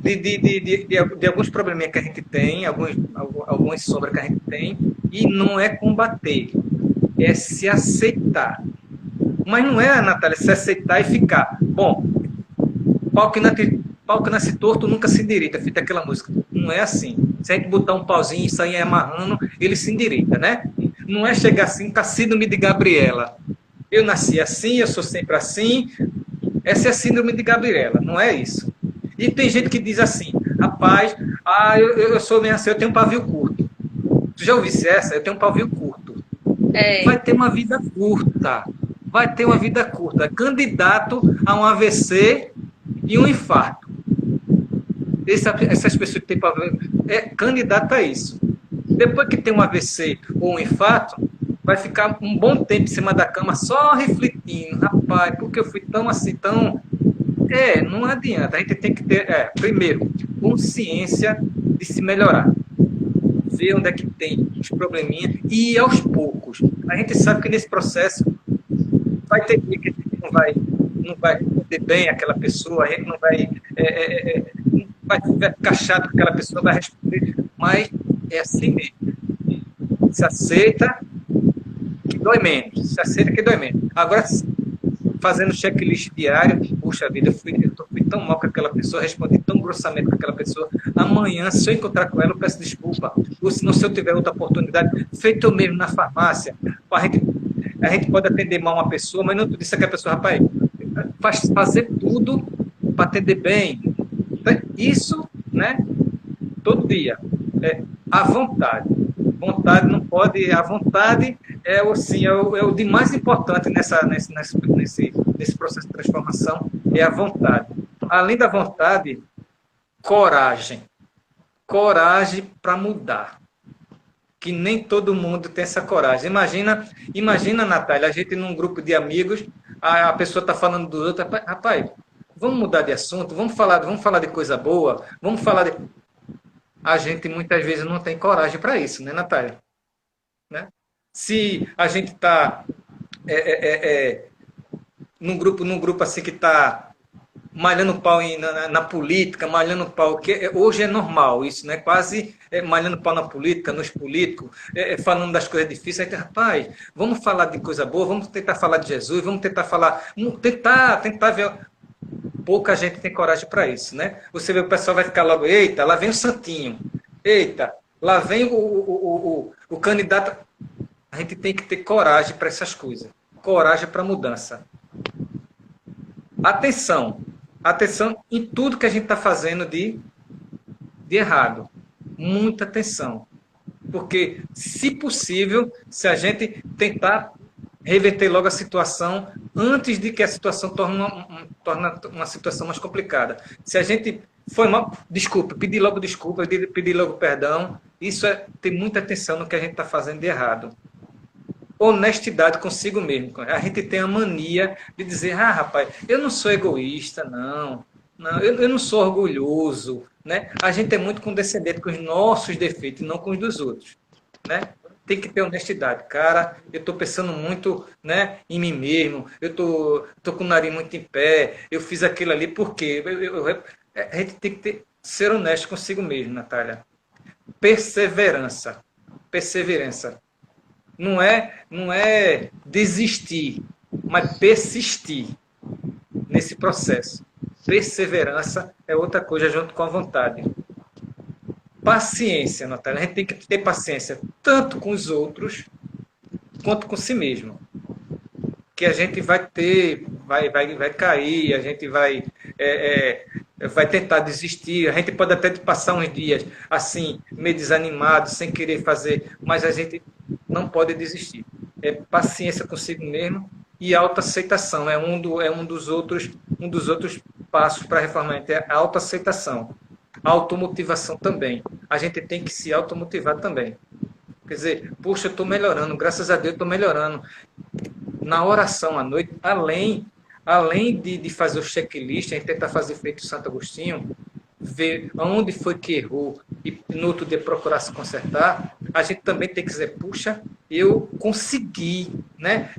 de alguns probleminhas que a gente tem, algumas sombras que a gente tem, e não é combater, é se aceitar. Mas não é, Natália, se aceitar e ficar. Bom, pau que nasce torto nunca se endireita, feita aquela música. Não é assim. Se a gente botar um pauzinho e sair amarrando, ele se endireita, né? Não é chegar assim, tá síndrome de Gabriela. Eu nasci assim, eu sou sempre assim. Essa é a síndrome de Gabriela, não é isso. E tem gente que diz assim, rapaz, eu sou meio assim, eu tenho um pavio curto. Tu já ouvisse essa? Eu tenho um pavio curto. Vai ter uma vida curta. Vai ter uma vida curta. Candidato a um AVC e um infarto. Essas pessoas que têm pavio candidato a isso. Depois que tem um AVC ou um infarto, vai ficar um bom tempo em cima da cama só refletindo. Rapaz, porque eu fui tão assim, tão... não adianta. A gente tem que ter, primeiro, consciência de se melhorar. Ver onde é que tem os probleminhas e ir aos poucos. A gente sabe que nesse processo vai ter dia que a gente não vai ter bem aquela pessoa, a gente não vai... vai ficar chato com aquela pessoa, vai responder, mas é assim mesmo. Se aceita que dói menos. Se aceita que dói menos. Agora, fazendo checklist diário, puxa vida, eu fui tão mal com aquela pessoa, respondi tão grossamente com aquela pessoa. Amanhã, se eu encontrar com ela, eu peço desculpa. Ou se eu tiver outra oportunidade, feito eu mesmo na farmácia, a gente pode atender mal uma pessoa, mas não disse que a pessoa, rapaz, fazer tudo para atender bem. Isso, né? Todo dia. A vontade. Vontade não pode... A vontade é o de mais importante nesse processo de transformação, é a vontade. Além da vontade, coragem. Coragem para mudar. Que nem todo mundo tem essa coragem. Imagina, Natália, a gente num grupo de amigos, a pessoa está falando do outro, rapaz, vamos mudar de assunto, vamos falar de coisa boa, vamos falar de... A gente muitas vezes não tem coragem para isso, né, Natália? Né? Se a gente está num grupo assim que está malhando pau na política, malhando pau, que hoje é normal isso, né? Quase malhando pau na política, nos políticos, falando das coisas difíceis. Aí, rapaz, vamos falar de coisa boa, vamos tentar falar de Jesus, vamos tentar falar, tentar ver... pouca gente tem coragem para isso, né? Você vê o pessoal vai ficar logo, eita, lá vem o santinho, eita, lá vem o candidato. A gente tem que ter coragem para essas coisas, coragem para mudança. Atenção em tudo que a gente está fazendo de errado. Muita atenção. Porque, se possível, se a gente tentar reverter logo a situação antes de que a situação torne uma situação mais complicada. Se a gente foi mal, desculpa, pedir logo desculpa, pedir logo perdão, isso é ter muita atenção no que a gente está fazendo de errado. Honestidade consigo mesmo. A gente tem a mania de dizer, rapaz, eu não sou egoísta, não, eu não sou orgulhoso, né? A gente é muito condescendente com os nossos defeitos e não com os dos outros, né? Tem que ter honestidade. Cara, eu estou pensando muito, né, em mim mesmo, eu tô com o nariz muito em pé, eu fiz aquilo ali, por quê? A gente tem que ser honesto consigo mesmo, Natália. Perseverança. Não é desistir, mas persistir nesse processo. Perseverança é outra coisa junto com a vontade. Paciência, Natália. A gente tem que ter paciência tanto com os outros quanto com si mesmo. Que a gente vai cair, a gente vai tentar desistir, a gente pode até passar uns dias assim, meio desanimado, sem querer fazer, mas a gente não pode desistir. É paciência consigo mesmo e autoaceitação. É um dos outros passos para a reforma. É a autoaceitação. Automotivação também. A gente tem que se automotivar também. Quer dizer, puxa, eu estou melhorando, graças a Deus estou melhorando. Na oração à noite, além de fazer o checklist, a gente tentar fazer feito Santo Agostinho, ver onde foi que errou e no outro dia procurar se consertar, a gente também tem que dizer, puxa, eu consegui, né?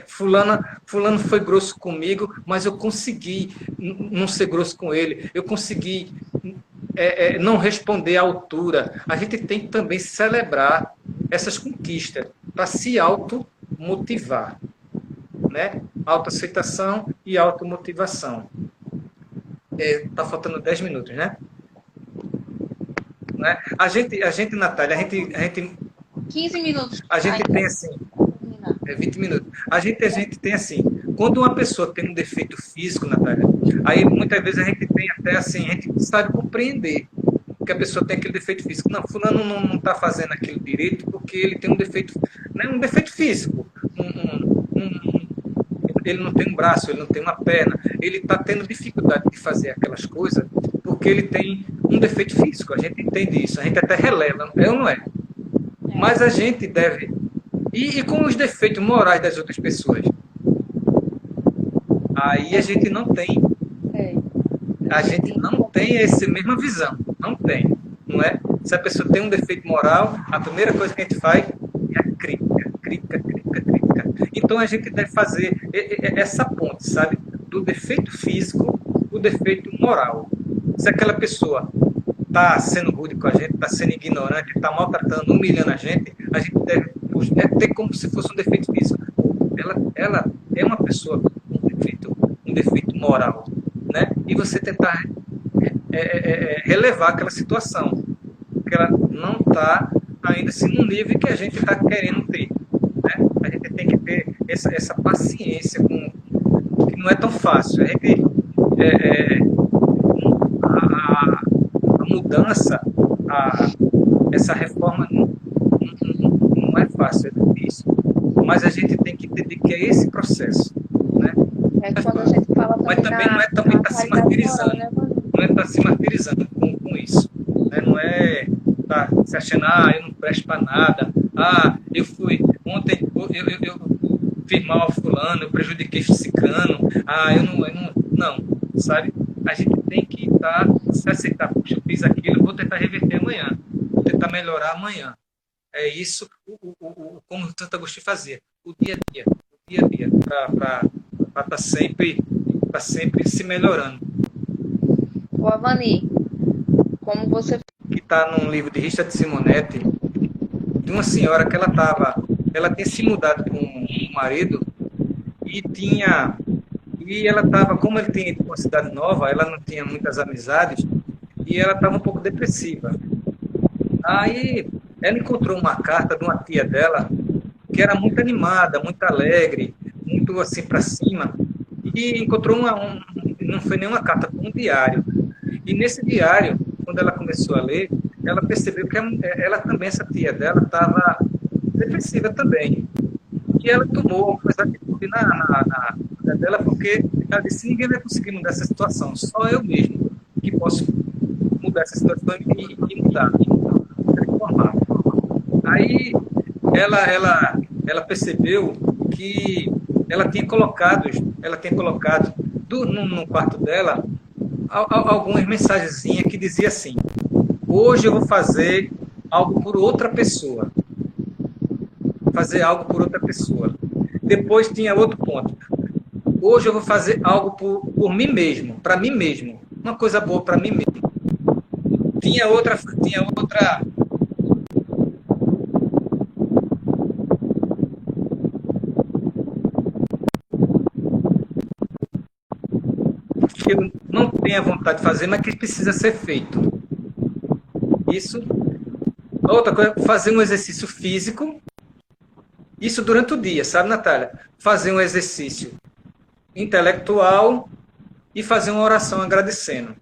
Fulano foi grosso comigo, mas eu consegui não ser grosso com ele, eu consegui não responder à altura. A gente tem que também celebrar essas conquistas para se automotivar, né? Autoaceitação e automotivação. Tá faltando 10 minutos, né? A gente, Natália, a gente 15 minutos. A gente tem assim, 20 minutos. A gente tem assim, quando uma pessoa tem um defeito físico, Natália, aí muitas vezes a gente tem até assim, a gente sabe compreender que a pessoa tem aquele defeito físico. Não, fulano não está fazendo aquilo direito porque ele tem um defeito, né, um defeito físico. Ele não tem um braço, ele não tem uma perna, ele está tendo dificuldade de fazer aquelas coisas porque ele tem um defeito físico. A gente entende isso, a gente até releva, é ou não é? Mas a gente deve... E com os defeitos morais das outras pessoas? Aí a gente não tem... A gente não tem essa mesma visão. Não tem, não é? Se a pessoa tem um defeito moral, a primeira coisa que a gente faz é a crítica. Então a gente deve fazer essa ponte, sabe? Do defeito físico, o defeito moral. Se aquela pessoa está sendo rude com a gente, está sendo ignorante, está maltratando, humilhando a gente deve ter como se fosse um defeito físico. Ela é uma pessoa com um defeito moral, né? E você tentar relevar aquela situação, porque ela não está ainda assim no nível que a gente está querendo ter, né? A gente tem que ter essa paciência que não é tão fácil. A mudança, essa reforma não é fácil, é difícil. Mas a gente tem que entender que é esse processo, né? Quando a gente fala mas também não é também estar se martirizando, não é estar se martirizando com isso, né? Não é estar se achando, eu não presto para nada, eu fui ontem, eu fiz mal a fulano, eu prejudiquei ciclano, não, sabe? A gente tem que se aceitar, puxa, eu fiz aquilo, vou tentar reverter amanhã, vou tentar melhorar amanhã. É isso, como o Santo Agostinho fazia, o dia a dia, para estar sempre se melhorando. O Avani, como você... Que está num livro de Richard Simonetti, de uma senhora que ela tinha se mudado com o marido e E ela estava, como ele tinha ido para uma cidade nova, ela não tinha muitas amizades, e ela estava um pouco depressiva. Aí ela encontrou uma carta de uma tia dela, que era muito animada, muito alegre, muito assim para cima, e encontrou não foi nenhuma carta, foi um diário. E nesse diário, quando ela começou a ler, ela percebeu que ela também, essa tia dela, estava depressiva também. E ela tomou essa atitude na vida dela, porque ela disse: ninguém vai conseguir mudar essa situação, só eu mesmo que posso mudar essa situação e mudar, transformar. Aí ela percebeu que ela tinha colocado no quarto dela algumas mensagenzinhas que dizia assim: hoje eu vou fazer algo por outra pessoa. Fazer algo por outra pessoa. Depois tinha outro ponto: hoje eu vou fazer algo por mim mesmo, para mim mesmo. Uma coisa boa para mim mesmo. Tinha outra que eu não tenho vontade de fazer, mas que precisa ser feito. Isso. Outra coisa, fazer um exercício físico. Isso durante o dia, sabe, Natália? Fazer um exercício intelectual e fazer uma oração agradecendo.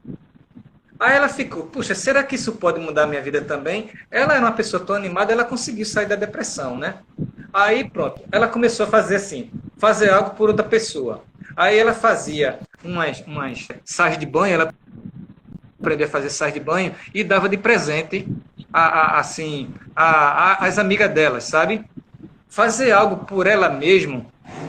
Aí ela ficou: puxa, será que isso pode mudar a minha vida também? Ela era uma pessoa tão animada, ela conseguiu sair da depressão, né? Aí pronto, ela começou a fazer assim, fazer algo por outra pessoa. Aí ela fazia umas sais de banho, ela aprendeu a fazer sais de banho e dava de presente as amigas delas, sabe? Fazer algo por ela mesma,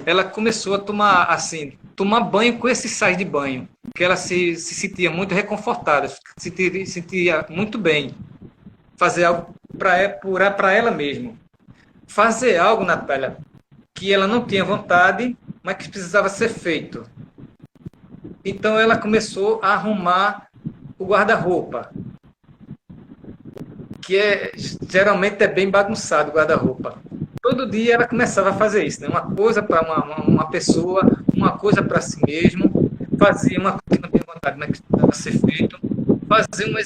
ela começou a tomar banho com esses sais de banho, que ela se sentia muito reconfortada, se sentia muito bem. Fazer algo para ela mesma. Fazer algo, Natália, que ela não tinha vontade, mas que precisava ser feito. Então ela começou a arrumar o guarda-roupa, que geralmente é bem bagunçado o guarda-roupa. Todo dia ela começava a fazer isso, né? Uma coisa para uma pessoa, uma coisa para si mesmo, fazia uma coisa que não tinha vontade, mas que precisava ser feito, fazer um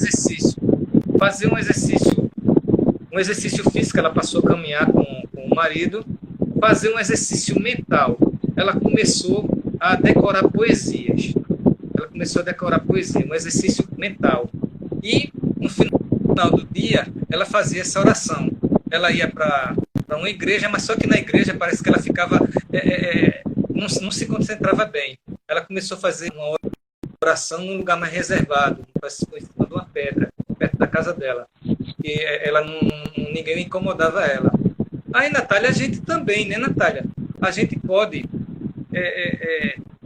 exercício físico, ela passou a caminhar com o marido, fazer um exercício mental. Ela começou a decorar poesias. Um exercício mental. E no final do dia, ela fazia essa oração. Ela ia para uma igreja, mas só que na igreja parece que ela ficava, não se concentrava bem. Ela começou a fazer uma oração num lugar mais reservado, em cima de uma pedra, perto da casa dela. E ninguém incomodava ela. Aí, Natália, a gente também, né, Natália? A gente pode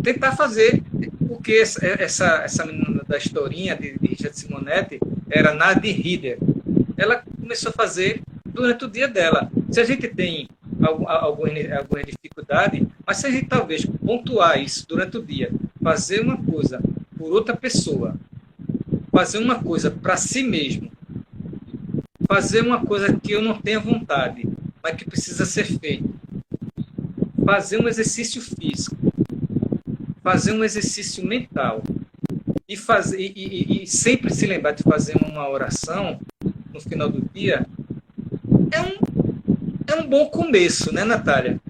tentar fazer o que essa menina da historinha de Richard Simonetti era Nadine Rieder. Ela começou a fazer durante o dia dela. Se a gente tem alguma dificuldade, mas se a gente talvez pontuar isso durante o dia, fazer uma coisa por outra pessoa, fazer uma coisa para si mesmo, fazer uma coisa que eu não tenho vontade, mas que precisa ser feito, fazer um exercício físico, fazer um exercício mental e sempre se lembrar de fazer uma oração no final do dia, é um bom começo, né, Natália?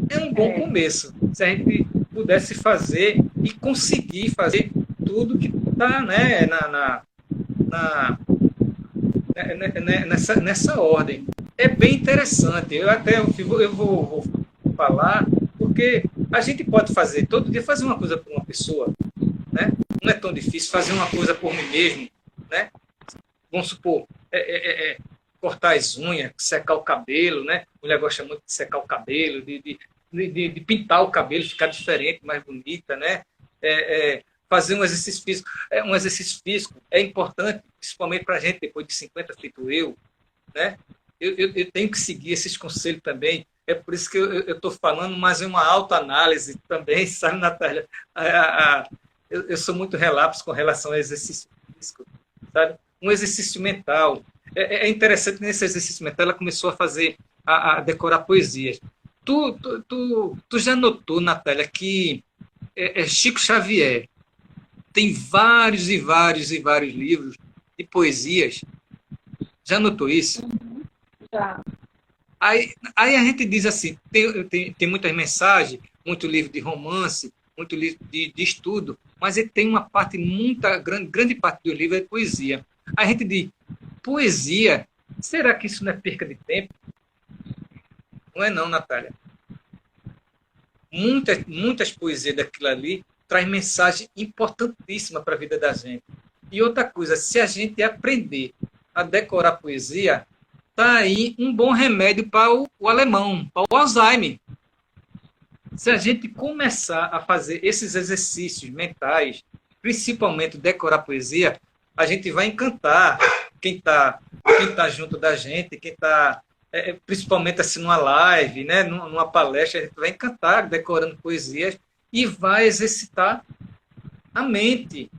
É um bom começo. Se a gente pudesse fazer e conseguir fazer tudo que está, né, nessa ordem. É bem interessante. Eu vou falar, porque a gente pode fazer todo dia, fazer uma coisa por uma pessoa, né? Não é tão difícil fazer uma coisa por mim mesmo, né? Vamos supor, cortar as unhas, secar o cabelo, né? A mulher gosta muito de secar o cabelo, de pintar o cabelo, ficar diferente, mais bonita, né? Fazer um exercício físico. Um exercício físico é importante, principalmente para a gente, depois de 50, feito eu, né? Eu tenho que seguir esses conselhos também. É por isso que eu estou falando, mas é uma autoanálise também, sabe, Natália? Eu sou muito relapso com relação ao exercício físico, sabe? Um exercício mental. É interessante que nesse exercício mental ela começou a decorar poesias. Tu já notou, Natália, que é Chico Xavier. Tem vários e vários e vários livros de poesias. Já notou isso? Já. Aí a gente diz assim, tem muitas mensagens, muito livro de romance, muito livro de estudo, mas ele tem uma parte, grande parte do livro é poesia. Aí a gente diz, poesia, será que isso não é perca de tempo? Não é não, Natália. Muitas poesias daquilo ali traz mensagem importantíssima para a vida da gente. E outra coisa, se a gente aprender a decorar poesia, tá aí um bom remédio para o alemão, para o Alzheimer. Se a gente começar a fazer esses exercícios mentais, principalmente decorar poesia, a gente vai encantar quem tá junto da gente, quem está, principalmente assim numa live, né, numa palestra, a gente vai encantar decorando poesias e vai exercitar a mente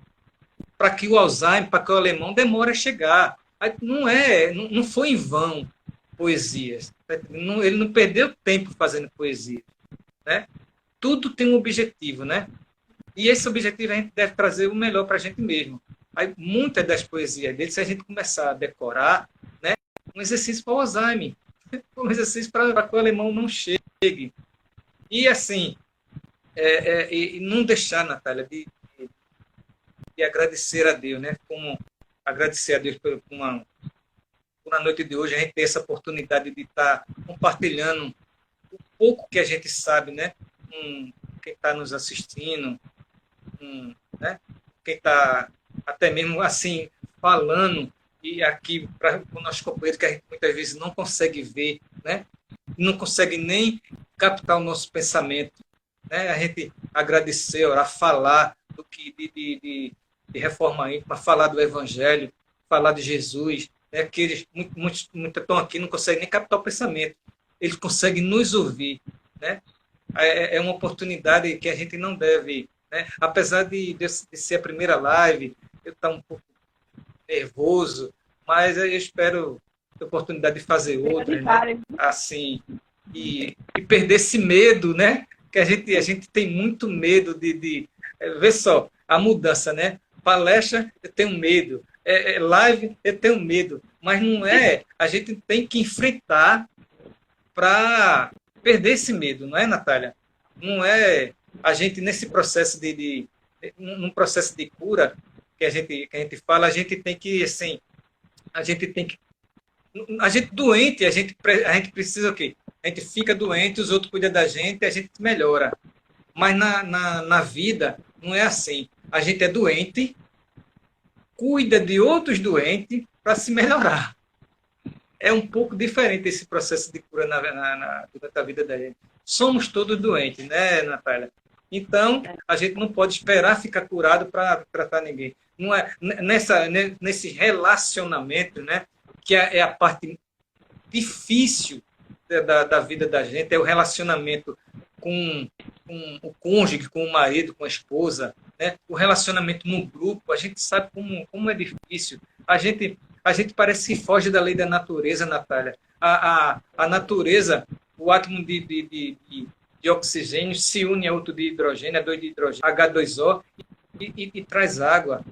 para que o Alzheimer, para que o alemão demore a chegar. Não foi em vão poesias. Ele não perdeu tempo fazendo poesia, né? Tudo tem um objetivo, né? E esse objetivo a gente deve trazer o melhor para a gente mesmo. Aí, muitas das poesias dele, se a gente começar a decorar, né? Um exercício para o Alzheimer, um exercício para que o alemão não chegue. E assim, e não deixar, Natália, de agradecer a Deus, né? Como agradecer a Deus por a noite de hoje, a gente ter essa oportunidade de estar compartilhando o pouco que a gente sabe, né? Quem está nos assistindo, né? Quem está até mesmo assim falando, e aqui para o nosso companheiro que a gente muitas vezes não consegue ver, né? Não consegue nem captar o nosso pensamento, né? A gente agradecer, orar, falar do que de reforma íntima, falar do Evangelho, falar de Jesus, né? Que eles muitos estão aqui não conseguem nem captar o pensamento, eles conseguem nos ouvir, né? É uma oportunidade que a gente não deve, né? Apesar de ser a primeira live, eu estou um pouco nervoso, mas eu espero ter a oportunidade de fazer outra, né? Assim, e perder esse medo, né? Que a gente tem muito medo de vê só, a mudança, né? Palestra, eu tenho medo. Live, eu tenho medo. Mas não é, a gente tem que enfrentar para perder esse medo, não é, Natália? Não é a gente, nesse processo num processo de cura que a gente fala, a gente tem que, assim, a gente doente, a gente precisa o quê? A gente fica doente, os outros cuidam da gente, a gente melhora. Mas na vida não é assim. A gente é doente, cuida de outros doentes para se melhorar. É um pouco diferente esse processo de cura durante a vida da gente. Somos todos doentes, né, Natália? Então, a gente não pode esperar ficar curado para tratar ninguém. Não é nesse relacionamento, né, que é a parte difícil da vida da gente, é o relacionamento com o cônjuge, com o marido, com a esposa, né? O relacionamento no grupo, a gente sabe como é difícil. A gente parece que foge da lei da natureza, Natália. A natureza, o átomo de oxigênio se une a outro de hidrogênio, a 2 de hidrogênio, H2O, e traz água,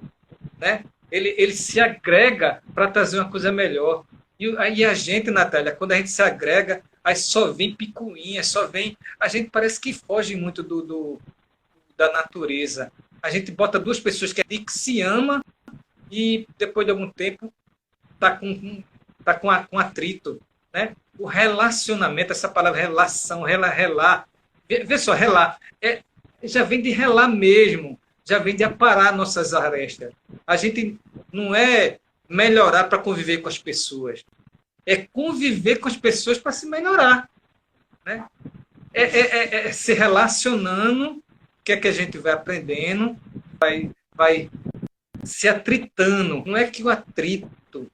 né? Ele se agrega para trazer uma coisa melhor. E a gente, Natália, quando a gente se agrega, aí só vem picuinha, a gente parece que foge muito da natureza. A gente bota duas pessoas que se ama e depois de algum tempo tá com atrito, né? O relacionamento, essa palavra relação, relar, vê só, relar, já vem de relar mesmo, já vem de aparar nossas arestas. A gente não é melhorar para conviver com as pessoas, é conviver com as pessoas para se melhorar, né? É se relacionando, que é que a gente vai aprendendo, vai se atritando. Não é que o atrito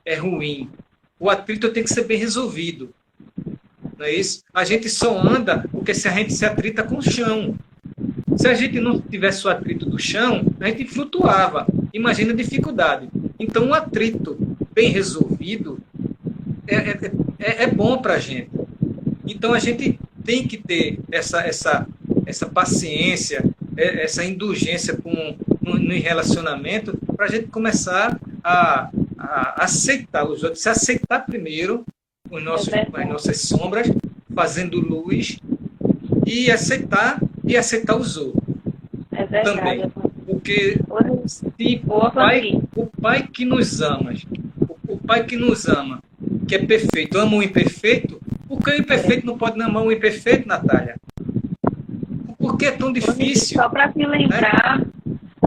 é ruim. O atrito tem que ser bem resolvido. Não é isso? A gente só anda porque se a gente se atrita com o chão. Se a gente não tivesse o atrito do chão, a gente flutuava. Imagina a dificuldade. Então, o atrito bem resolvido é bom para a gente. Então, a gente tem que ter essa paciência essa indulgência no relacionamento, para a gente começar a aceitar os outros, se aceitar primeiro as nossas sombras, fazendo luz, e aceitar os outros. É verdade. Também. Porque se o pai que nos ama, que é perfeito, ama o imperfeito, por que o imperfeito não pode amar o imperfeito, Natália? Por que é tão difícil? Só para me lembrar...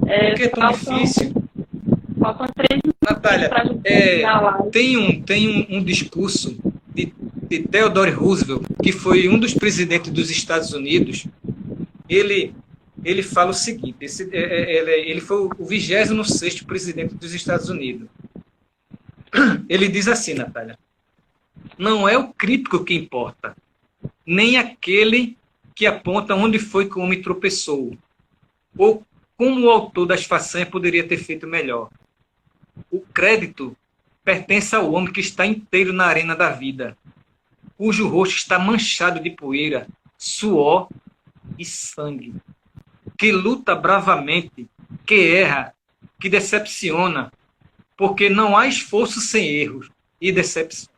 Né? Por que é tão difícil? Faltam 3 minutos. Natália, tem um discurso de Theodore Roosevelt, que foi um dos presidentes dos Estados Unidos. Ele fala o seguinte, ele foi o 26º presidente dos Estados Unidos. Ele diz assim, Natália: não é o crítico que importa, nem aquele que aponta onde foi que o homem tropeçou, ou como o autor das façanhas poderia ter feito melhor. O crédito pertence ao homem que está inteiro na arena da vida, cujo rosto está manchado de poeira, suor e sangue, que luta bravamente, que erra, que decepciona, porque não há esforço sem erros e decepções,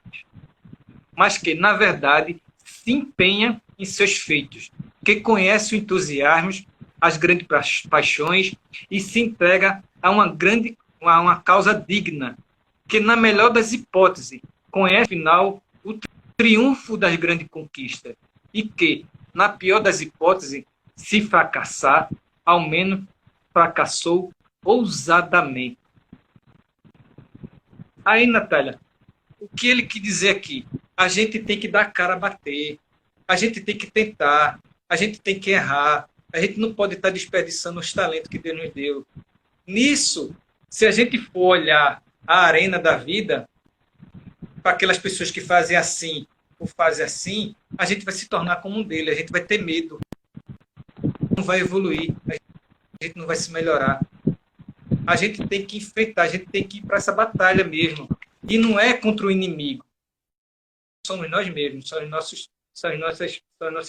mas que, na verdade, se empenha em seus feitos, que conhece o entusiasmo, as grandes paixões e se entrega a uma causa digna, que, na melhor das hipóteses, conhece, afinal, o triunfo das grandes conquistas e que, na pior das hipóteses, se fracassar, ao menos fracassou ousadamente. Aí, Natália, o que ele quer dizer aqui? A gente tem que dar a cara a bater, a gente tem que tentar, a gente tem que errar, a gente não pode estar desperdiçando os talentos que Deus nos deu. Nisso, se a gente for olhar a arena da vida, para aquelas pessoas que fazem assim ou fazem assim, a gente vai se tornar como um deles, a gente vai ter medo, não vai evoluir, a gente não vai se melhorar. A gente tem que enfrentar, a gente tem que ir para essa batalha mesmo. E não é contra o inimigo. Somos nós mesmos, são as nossas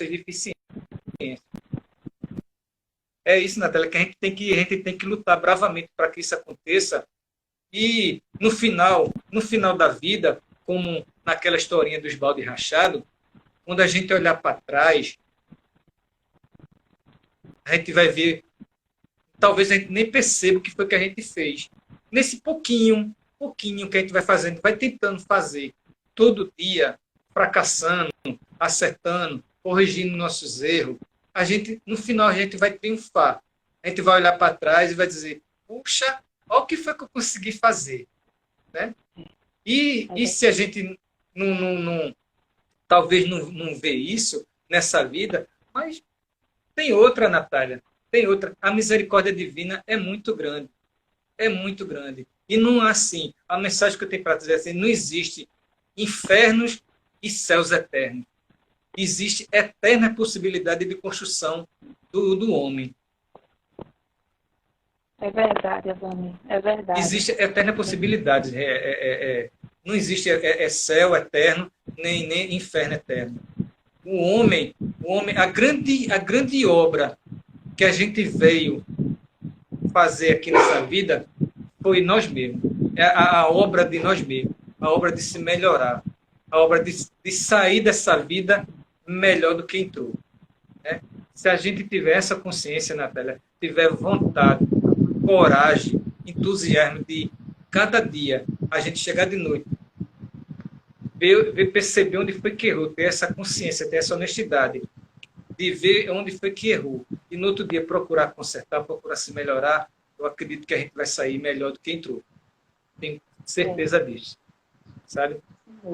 deficiências. É isso, Natália, que a gente tem que lutar bravamente para que isso aconteça. E no final da vida, como naquela historinha dos balde rachado, quando a gente olhar para trás, a gente vai ver, talvez a gente nem perceba o que foi que a gente fez. Nesse pouquinho que a gente vai fazendo, vai tentando fazer todo dia, fracassando, acertando, corrigindo nossos erros, no final a gente vai triunfar. A gente vai olhar para trás e vai dizer, puxa, olha o que foi que eu consegui fazer. Né? E se a gente talvez não vê isso nessa vida, mas tem outra, Natália, tem outra. A misericórdia divina é muito grande. É muito grande. E não é assim. A mensagem que eu tenho para dizer é assim, não existe infernos e céus eternos. Existe eterna possibilidade de construção do homem. É verdade, Evani. É verdade. Existe eterna possibilidade. Não existe céu eterno, nem inferno eterno. O homem, a grande obra que a gente veio fazer aqui nessa vida foi nós mesmos. É a obra de nós mesmos. A obra de se melhorar. A obra de sair dessa vida melhor do que entrou. Né? Se a gente tiver essa consciência, Natália, tiver vontade, coragem, entusiasmo de cada dia a gente chegar de noite, perceber onde foi que errou, ter essa consciência, ter essa honestidade, de ver onde foi que errou, e no outro dia procurar consertar, procurar se melhorar, eu acredito que a gente vai sair melhor do que entrou. Tenho certeza disso. Sabe?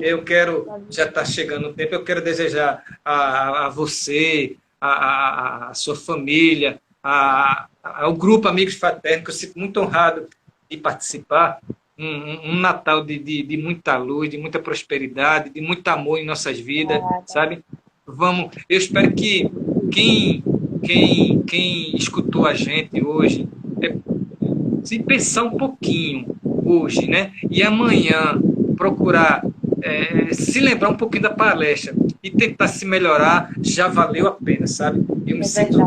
Eu quero, já está chegando o tempo, eu quero desejar a você, a sua família, ao grupo Amigos Fraternos, que eu sinto muito honrado de participar, um Natal de muita luz, de muita prosperidade, de muito amor em nossas vidas, sabe? Eu espero que quem escutou a gente hoje, se pensar um pouquinho hoje, né? E amanhã procurar se lembrar um pouquinho da palestra, e tentar se melhorar já valeu a pena, sabe? Eu me sinto,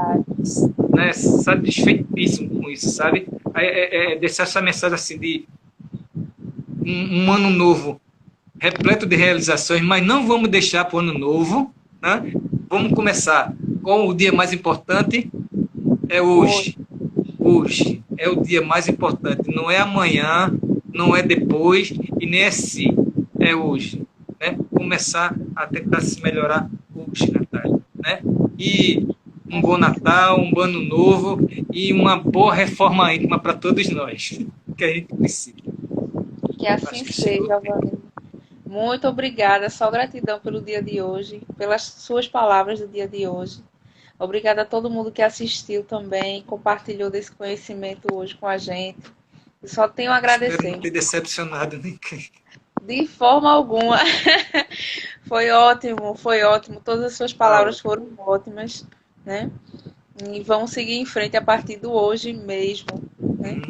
né, satisfeitíssimo com isso, sabe? Deixar essa mensagem assim de um ano novo repleto de realizações, mas não vamos deixar para o ano novo, né? Vamos começar com o dia mais importante, é hoje. Hoje é o dia mais importante, não é amanhã, não é depois e nem é se, é hoje, né? Começar a tentar se melhorar hoje, Natália, né? E um bom Natal, um bom ano novo e uma boa reforma íntima para todos nós, que a gente precisa. Que assim seja, Wandinho. Muito obrigada, só gratidão pelo dia de hoje, pelas suas palavras do dia de hoje. Obrigada a todo mundo que assistiu também, compartilhou desse conhecimento hoje com a gente. Eu só tenho a agradecer. Espero não ter decepcionado ninguém. De forma alguma. Foi ótimo, foi ótimo. Todas as suas palavras foram ótimas, né? E vamos seguir em frente a partir do hoje mesmo, né?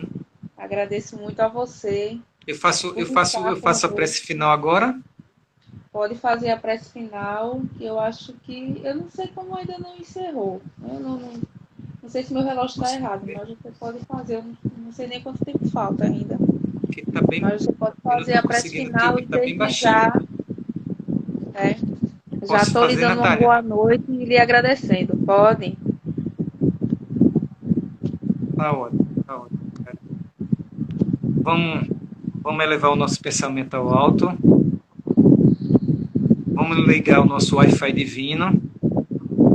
Agradeço muito a você. Eu faço a prece final agora. Pode fazer a prece final, que eu acho que... Eu não sei como ainda não encerrou. Eu não sei se meu relógio está errado, mas você pode fazer. Eu não sei nem quanto tempo falta ainda. Tá bem, mas você pode fazer a prece final e desde já... Já estou lhe dando uma boa noite e lhe agradecendo. Pode? Tá ótimo, tá ótimo. Vamos elevar o nosso pensamento ao alto. Vamos ligar o nosso Wi-Fi divino,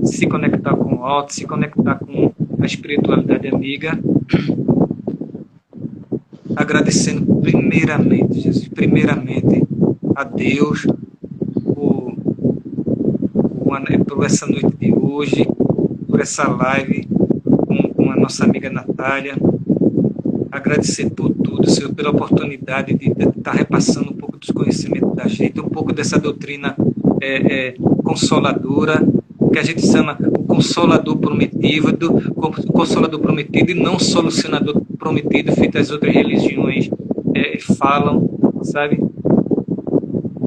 se conectar com o alto, se conectar com a espiritualidade amiga. Agradecendo primeiramente, Jesus, primeiramente a Deus por essa noite de hoje, por essa live com a nossa amiga Natália. Agradecer por tudo, Senhor, pela oportunidade de estar repassando um pouco dos conhecimentos da gente, um pouco dessa doutrina consoladora, que a gente chama o consolador prometido e não solucionador prometido, feito as outras religiões falam, sabe?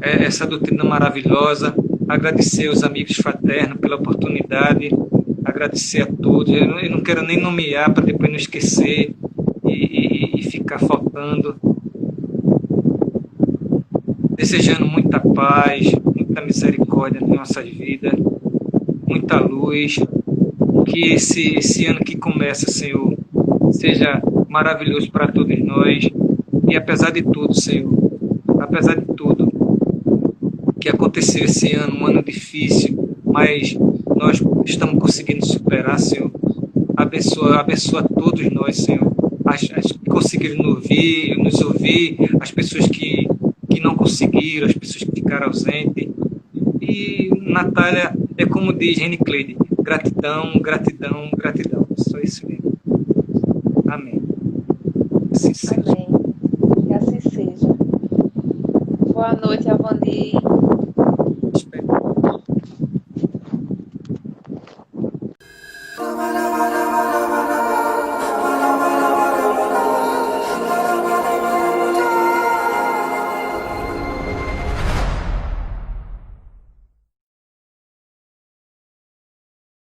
Essa doutrina maravilhosa. Agradecer aos amigos fraternos pela oportunidade, agradecer a todos. Eu não quero nem nomear para depois não esquecer e ficar faltando. Desejando muita paz, muita misericórdia nas nossas vidas, muita luz. Que esse ano que começa, Senhor, seja maravilhoso para todos nós. E apesar de tudo, Senhor, apesar de tudo que aconteceu esse ano, um ano difícil, mas nós estamos conseguindo superar, Senhor. Abençoa todos nós, Senhor. As que conseguiram nos ouvir, as pessoas que não conseguiram, as pessoas que ficaram ausentes. E Natália, é como diz Rene Cleide, gratidão, gratidão, gratidão. Só isso mesmo. Amém. Assim seja. Amém. Que assim seja. Boa noite, Avandi.